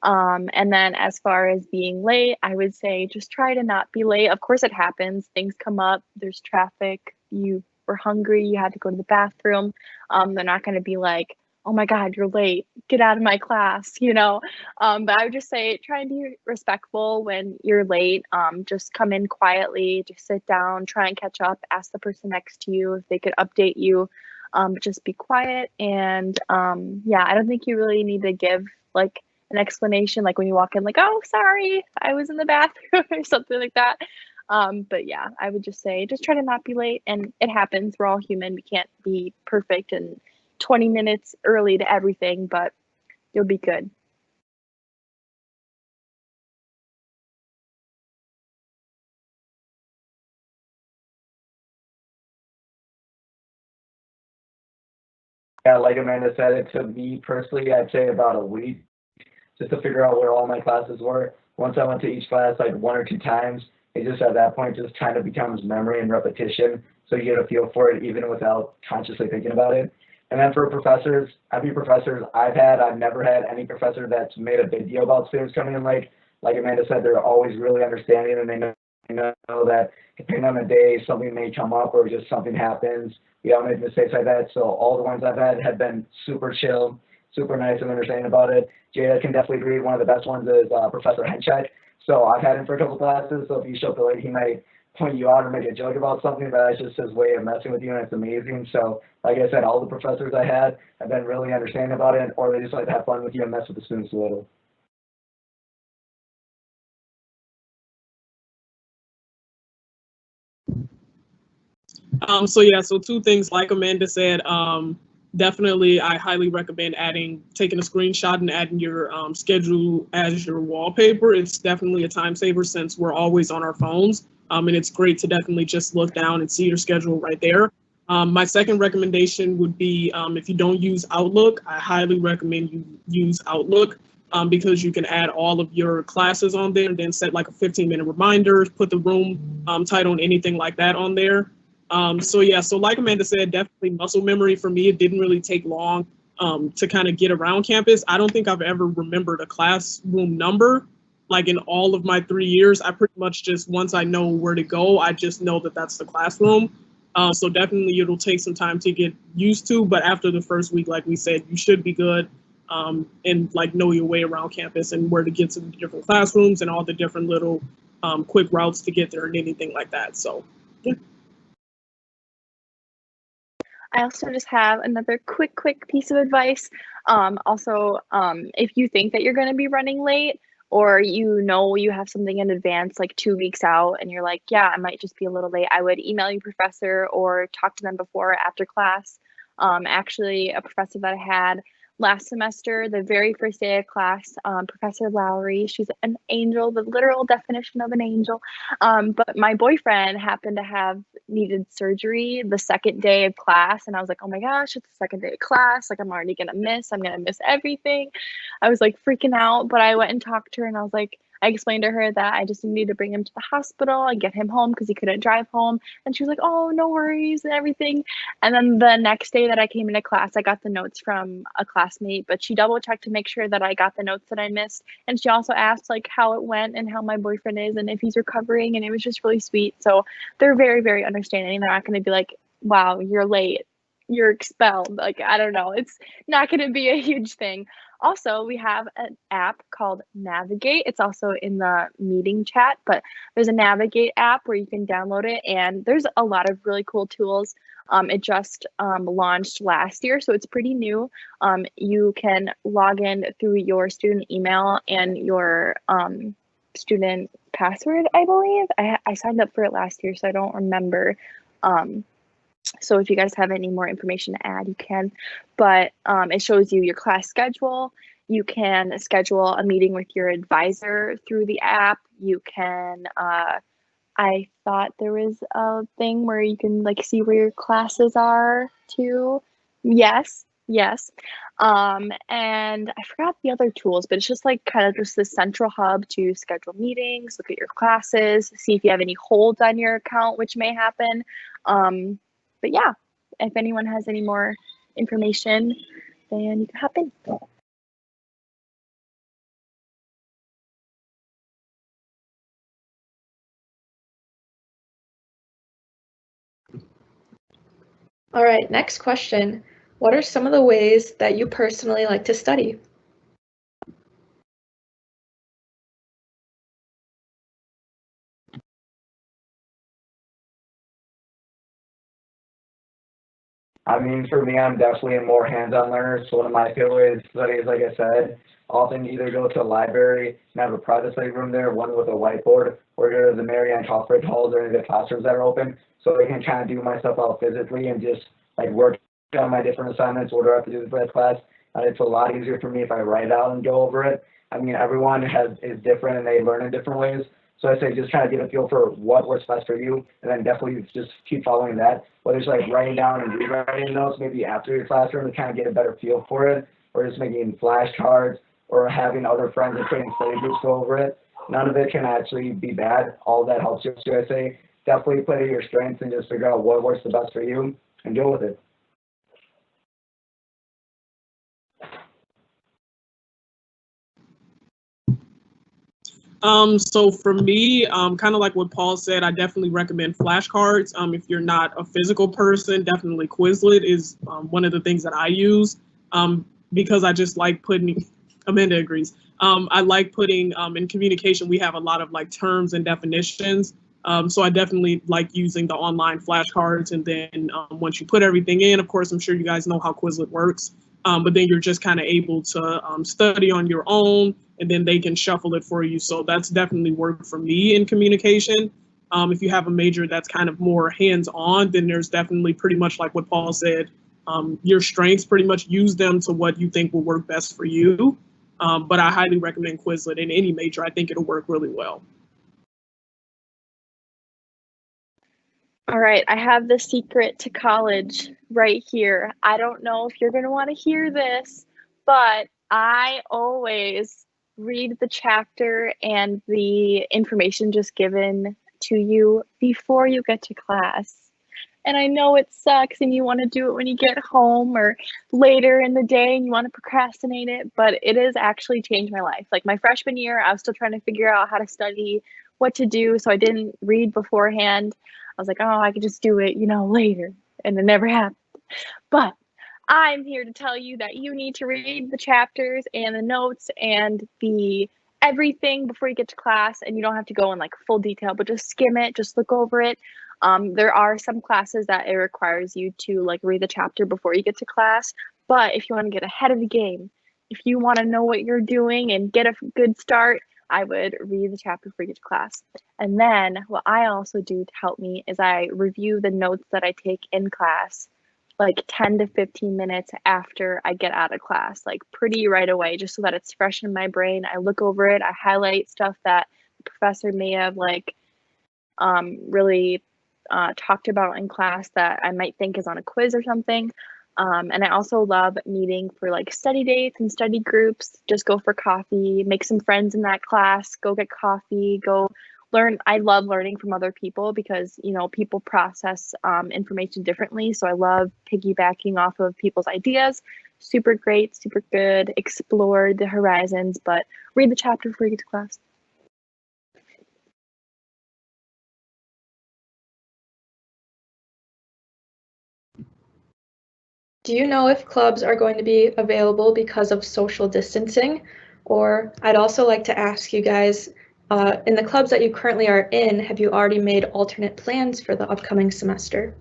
And then as far as being late, I would say just try to not be late. Of course, it happens. Things come up. There's traffic. You were hungry. You had to go to the bathroom. They're not going to be like, oh my God, you're late. Get out of my class, you know? But I would just say try and be respectful when you're late. Just come in quietly. Just sit down. Try and catch up. Ask the person next to you if they could update you. But just be quiet. And yeah, I don't think you really need to give like an explanation, like when you walk in, like, oh, sorry, I was in the bathroom or something like that. But yeah, I would just say just try to not be late, and it happens. We're all human. We can't be perfect and 20 minutes early to everything, but you'll be good. Yeah, like Amanda said, it took me personally, I'd say about a week just to figure out where all my classes were. Once I went to each class like 1 or 2 times, it just at that point just kind of becomes memory and repetition. So you get a feel for it even without consciously thinking about it. And then for professors, every professor I've never had any professor that's made a big deal about students coming in late. Like Amanda said, they're always really understanding and they know that depending on the day, something may come up or just something happens. We all make mistakes like that. So all the ones I've had have been super chill, super nice and understanding about it. Jada can definitely agree. One of the best ones is Professor Henchek. So I've had him for a couple classes. So if you show up late, he might point you out or make a joke about something, but that's just his way of messing with you, and it's amazing. So like I said, all the professors I had have been really understanding about it, or they just like to have fun with you and mess with the students a little. So 2 things, like Amanda said, definitely I highly recommend taking a screenshot and adding your schedule as your wallpaper. It's definitely a time saver since we're always on our phones. And it's great to definitely just look down and see your schedule right there. My second recommendation would be if you don't use Outlook, I highly recommend you use Outlook because you can add all of your classes on there and then set like a 15-minute reminder, put the room title and anything like that on there. So like Amanda said, definitely muscle memory for me. It didn't really take long to kind of get around campus. I don't think I've ever remembered a classroom number. Like in all of my 3 years, I pretty much just, once I know where to go, I just know that that's the classroom. So definitely it'll take some time to get used to, but after the first week, like we said, you should be good and like know your way around campus and where to get to the different classrooms and all the different little quick routes to get there and anything like that. So yeah. I also just have another quick piece of advice. If you think that you're going to be running late, or you know you have something in advance, like 2 weeks out, and you're like, yeah, I might just be a little late, I would email your professor or talk to them before or after class. Actually, a professor that I had last semester, the very first day of class, Professor Lowry, she's an angel, the literal definition of an angel. But my boyfriend happened to have needed surgery the second day of class, and I was like, oh my gosh, it's the second day of class, like I'm gonna miss everything. I was like freaking out, but I went and talked to her, and I explained to her that I just needed to bring him to the hospital and get him home because he couldn't drive home. And she was like, oh, no worries and everything. And then the next day that I came into class, I got the notes from a classmate, but she double checked to make sure that I got the notes that I missed. And she also asked like how it went and how my boyfriend is and if he's recovering. And it was just really sweet. So they're very, very understanding. They're not going to be like, wow, you're late, you're expelled. Like, I don't know. It's not going to be a huge thing. Also, we have an app called Navigate. It's also in the meeting chat, but there's a Navigate app where you can download it, and there's a lot of really cool tools. It just launched last year, so it's pretty new. You can log in through your student email and your student password, I believe. I signed up for it last year, so I don't remember. So if you guys have any more information to add, you can, but it shows you your class schedule. You can schedule a meeting with your advisor through the app. You can, I thought there was a thing where you can like see where your classes are too. Yes. And I forgot the other tools, but it's just like kind of just the central hub to schedule meetings, look at your classes, see if you have any holds on your account, which may happen. But yeah, if anyone has any more information, then you can hop in. All right, next question. What are some of the ways that you personally like to study? I mean, for me, I'm definitely a more hands-on learner. So one of my favorite ways to study is, like I said, often either go to a library and have a private study room there, one with a whiteboard, or go to the Miriam Kasper halls or any of the classrooms that are open, so I can kind of do my stuff out physically and just like work on my different assignments, what do I have to do for that class. And it's a lot easier for me if I write out and go over it. I mean, everyone is different and they learn in different ways. So I say just kind of get a feel for what works best for you, and then definitely just keep following that. Whether it's like writing down and rewriting notes maybe after your classroom to kind of get a better feel for it, or just making flashcards, or having other friends and creating study groups go over it. None of it can actually be bad. All that helps you. So I say definitely play to your strengths and just figure out what works the best for you and deal with it. So for me, kind of like what Paul said, I definitely recommend flashcards. If you're not a physical person, definitely Quizlet is one of the things that I use because I just like putting, Amanda agrees. I like putting in communication, we have a lot of like terms and definitions. So I definitely like using the online flashcards. And then once you put everything in, of course, I'm sure you guys know how Quizlet works. But then you're just kind of able to study on your own, and then they can shuffle it for you. So that's definitely worked for me in communication. If you have a major that's kind of more hands-on, then there's definitely pretty much like what Paul said, your strengths, pretty much use them to what you think will work best for you. But I highly recommend Quizlet in any major. I think it'll work really well. All right, I have the secret to college right here. I don't know if you're going to want to hear this, but I always read the chapter and the information just given to you before you get to class. And I know it sucks and you want to do it when you get home or later in the day and you want to procrastinate it, but it has actually changed my life. Like my freshman year, I was still trying to figure out how to study, what to do, so I didn't read beforehand. I was like, oh, I could just do it, later. And it never happened. But I'm here to tell you that you need to read the chapters and the notes and the everything before you get to class, and you don't have to go in like full detail, but just skim it, just look over it. There are some classes that it requires you to like read the chapter before you get to class, but if you want to get ahead of the game, if you want to know what you're doing and get a good start, I would read the chapter before you get to class. And then what I also do to help me is I review the notes that I take in class like 10 to 15 minutes after I get out of class, like pretty right away, just so that it's fresh in my brain. I look over it, I highlight stuff that the professor may have like really talked about in class that I might think is on a quiz or something. And I also love meeting for like study dates and study groups. Just go for coffee, make some friends in that class, go get coffee, go learn. I love learning from other people because, people process information differently. So I love piggybacking off of people's ideas. Super great, super good, explore the horizons, but read the chapter before you get to class. Do you know if clubs are going to be available because of social distancing? Or I'd also like to ask you guys, in the clubs that you currently are in, have you already made alternate plans for the upcoming semester?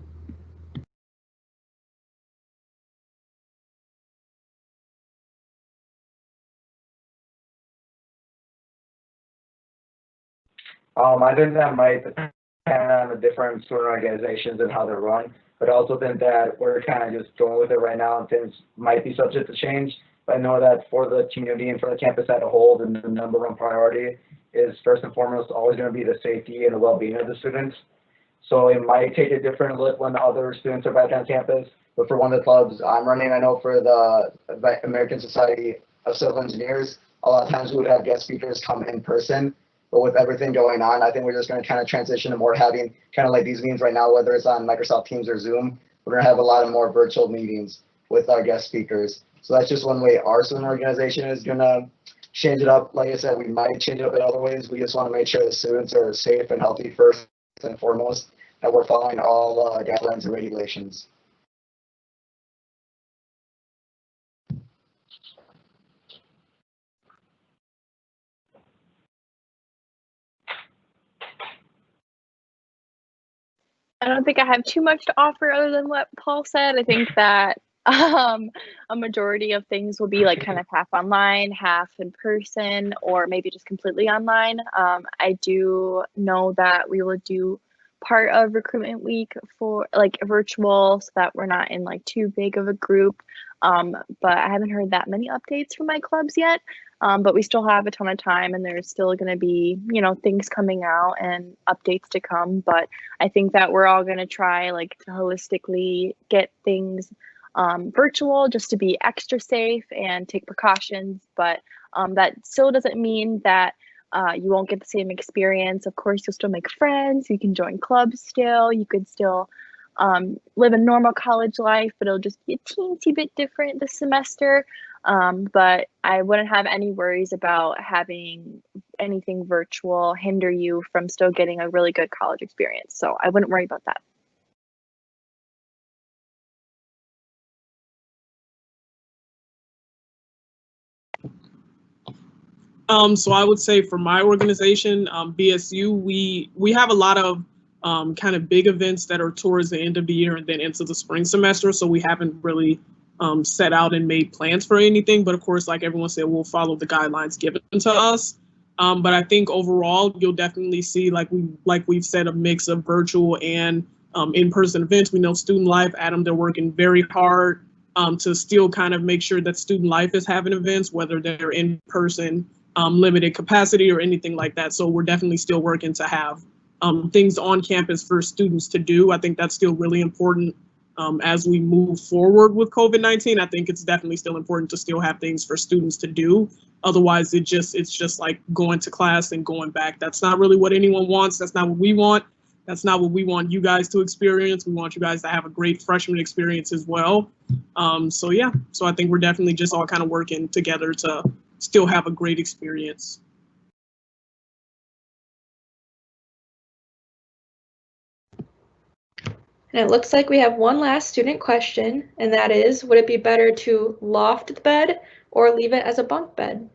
I think that might depend on the different student organizations and how they're run, but I also think that we're kind of just going with it right now and things might be subject to change. But I know that for the community and for the campus as a whole, the number one priority is first and foremost always going to be the safety and the well-being of the students. So it might take a different look when the other students are back on campus. But for one of the clubs I'm running, I know for the American Society of Civil Engineers, a lot of times we would have guest speakers come in person. But with everything going on, I think we're just going to kind of transition to more having kind of like these meetings right now, whether it's on Microsoft Teams or Zoom. We're going to have a lot of more virtual meetings with our guest speakers. So that's just one way our student organization is going to change it up. Like I said, we might change it up in other ways. We just want to make sure the students are safe and healthy first and foremost, that we're following all guidelines and regulations. I don't think I have too much to offer other than what Paul said. I think that a majority of things will be like kind of half online, half in person, or maybe just completely online. I do know that we will do part of recruitment week for like virtual so that we're not in like too big of a group. But I haven't heard that many updates from my clubs yet. But we still have a ton of time and there's still going to be, you know, things coming out and updates to come. But I think that we're all going to try like to holistically get things virtual just to be extra safe and take precautions. But that still doesn't mean that you won't get the same experience. Of course, you'll still make friends. You can join clubs still. You could still live a normal college life, but it'll just be a teensy bit different this semester. But I wouldn't have any worries about having anything virtual hinder you from still getting a really good college experience. So I wouldn't worry about that. So I would say for my organization, BSU, we have a lot of kind of big events that are towards the end of the year and then into the spring semester. So we haven't really set out and made plans for anything. But of course, like everyone said, we'll follow the guidelines given to us. But I think overall, you'll definitely see, like we've said, a mix of virtual and in-person events. We know Student Life, Adam, they're working very hard to still kind of make sure that Student Life is having events, whether they're in person, limited capacity or anything like that. So we're definitely still working to have things on campus for students to do. I think that's still really important as we move forward with COVID-19. I think it's definitely still important to still have things for students to do. Otherwise, it's just like going to class and going back. That's not really what anyone wants. That's not what we want. That's not what we want you guys to experience. We want you guys to have a great freshman experience as well. So yeah, so I think we're definitely just all kind of working together to still have a great experience. And it looks like we have one last student question, and that is, would it be better to loft the bed or leave it as a bunk bed?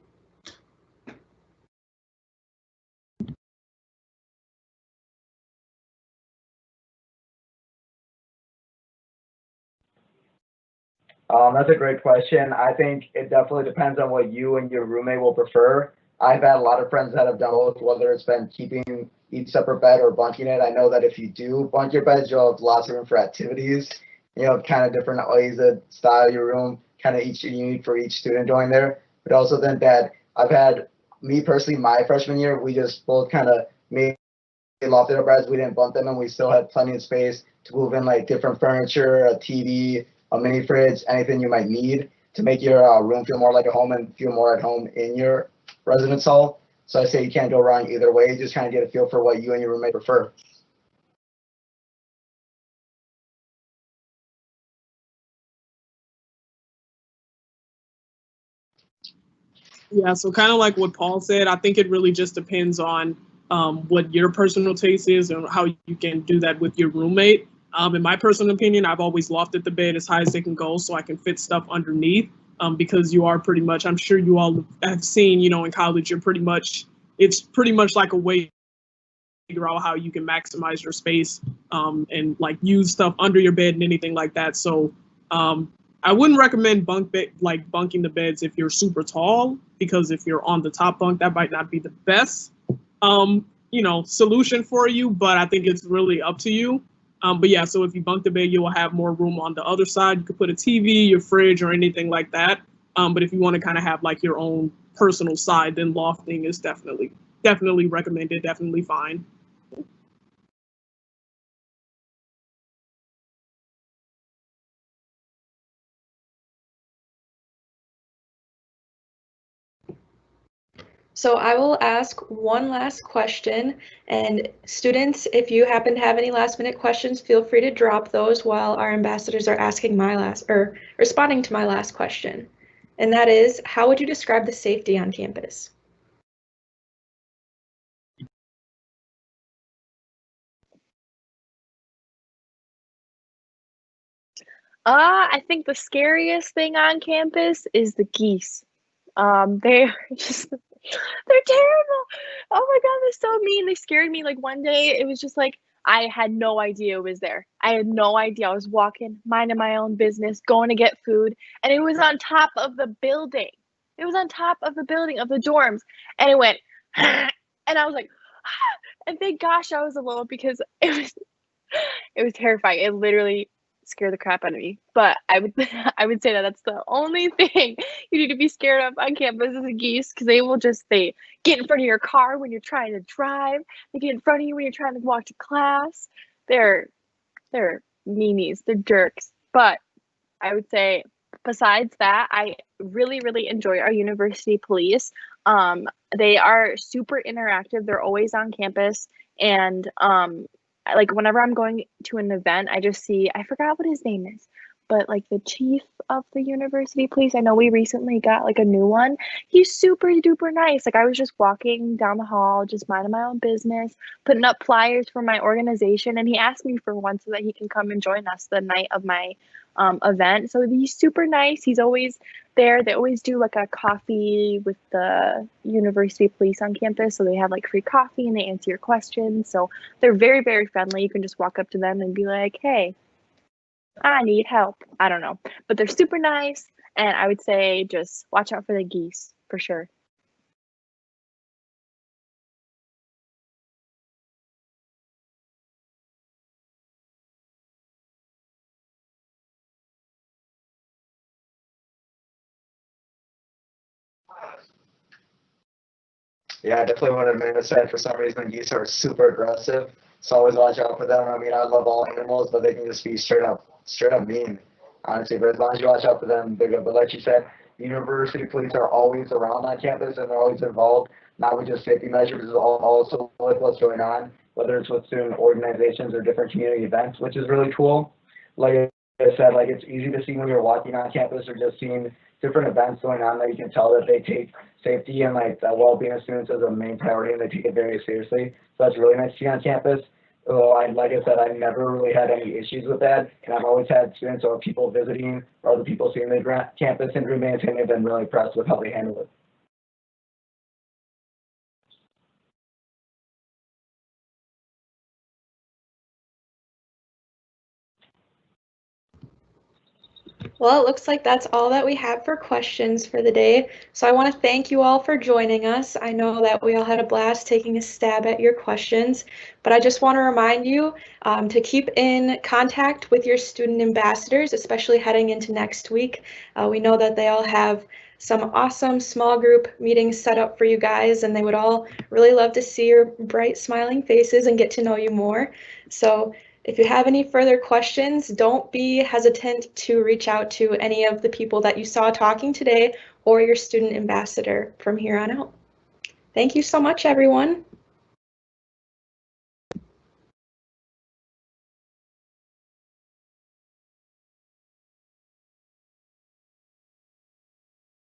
That's a great question. I think it definitely depends on what you and your roommate will prefer. I've had a lot of friends that have done both, whether it's been keeping each separate bed or bunking it. I know that if you do bunk your beds, you'll have lots of room for activities. You know, kind of different ways to style your room, kind of each unique for each student going there. But also then that I've had, me personally, my freshman year, we just both kind of made lofted our beds. We didn't bunk them, and we still had plenty of space to move in like different furniture, a TV, a mini fridge, anything you might need to make your room feel more like a home and feel more at home in your residence hall. So I say you can't go wrong either way. Just kind of get a feel for what you and your roommate prefer. Yeah, so kind of like what Paul said, I think it really just depends on what your personal taste is and how you can do that with your roommate. In my personal opinion, I've always lofted the bed as high as it can go so I can fit stuff underneath because you are pretty much, I'm sure you all have seen, you know, in college, it's pretty much like a way to figure out how you can maximize your space and like use stuff under your bed and anything like that. So I wouldn't recommend bunking the beds if you're super tall, because if you're on the top bunk, that might not be the best, you know, solution for you, but I think it's really up to you. But yeah, so if you bunk the bed, you will have more room on the other side. You could put a TV, your fridge, or anything like that. But if you want to kind of have like your own personal side, then lofting is definitely recommended, definitely fine. So I will ask one last question, and students, if you happen to have any last minute questions, feel free to drop those while our ambassadors are asking responding to my last question. And that is, how would you describe the safety on campus? I think the scariest thing on campus is the geese. They're just, they're terrible. Oh my God, they're so mean. They scared me. Like one day, it was just like, I had no idea it was there. I had no idea. I was walking, minding my own business, going to get food, and it was on top of the building. It was on top of the building of the dorms, and it went, and I was like, and thank gosh I was alone because it was terrifying. It literally scared the crap out of me. But I would I would say that that's the only thing you need to be scared of on campus is the geese because they get in front of your car when you're trying to drive. They get in front of you when you're trying to walk to class. They're meanies. They're jerks. But I would say besides that, I really enjoy our university police. They are super interactive. They're always on campus and like whenever I'm going to an event, I just see, I forgot what his name is, but like the chief of the university police, I know we recently got like a new one. He's super duper nice. Like I was just walking down the hall, just minding my own business, putting up flyers for my organization. And he asked me for one so that he can come and join us the night of my event. So he's super nice. He's always there. They always do like a coffee with the university police on campus. So they have like free coffee and they answer your questions. So they're very friendly. You can just walk up to them and be like, hey, I need help. I don't know, but they're super nice. And I would say just watch out for the geese for sure. Yeah, definitely what Amanda said. For some reason, geese are super aggressive, so always watch out for them. I mean, I love all animals, but they can just be straight up mean, honestly. But as long as you watch out for them, they're good. But like you said, university police are always around on campus and they're always involved, not with just safety measures, also with what's going on, whether it's with student organizations or different community events, which is really cool. Like I said, like it's easy to see when you're walking on campus or just seeing different events going on that you can tell that they take safety and like the well-being of students as a main priority and they take it very seriously. So that's really nice to see on campus. Like I said, I never really had any issues with that, and I've always had students or people visiting or other people seeing the campus in Green Bay and have been really impressed with how they handle it. Well, it looks like that's all that we have for questions for the day. So I want to thank you all for joining us. I know that we all had a blast taking a stab at your questions, but I just want to remind you to keep in contact with your student ambassadors, especially heading into next week. We know that they all have some awesome small group meetings set up for you guys, and they would all really love to see your bright smiling faces and get to know you more. So if you have any further questions, don't be hesitant to reach out to any of the people that you saw talking today or your student ambassador from here on out. Thank you so much, everyone.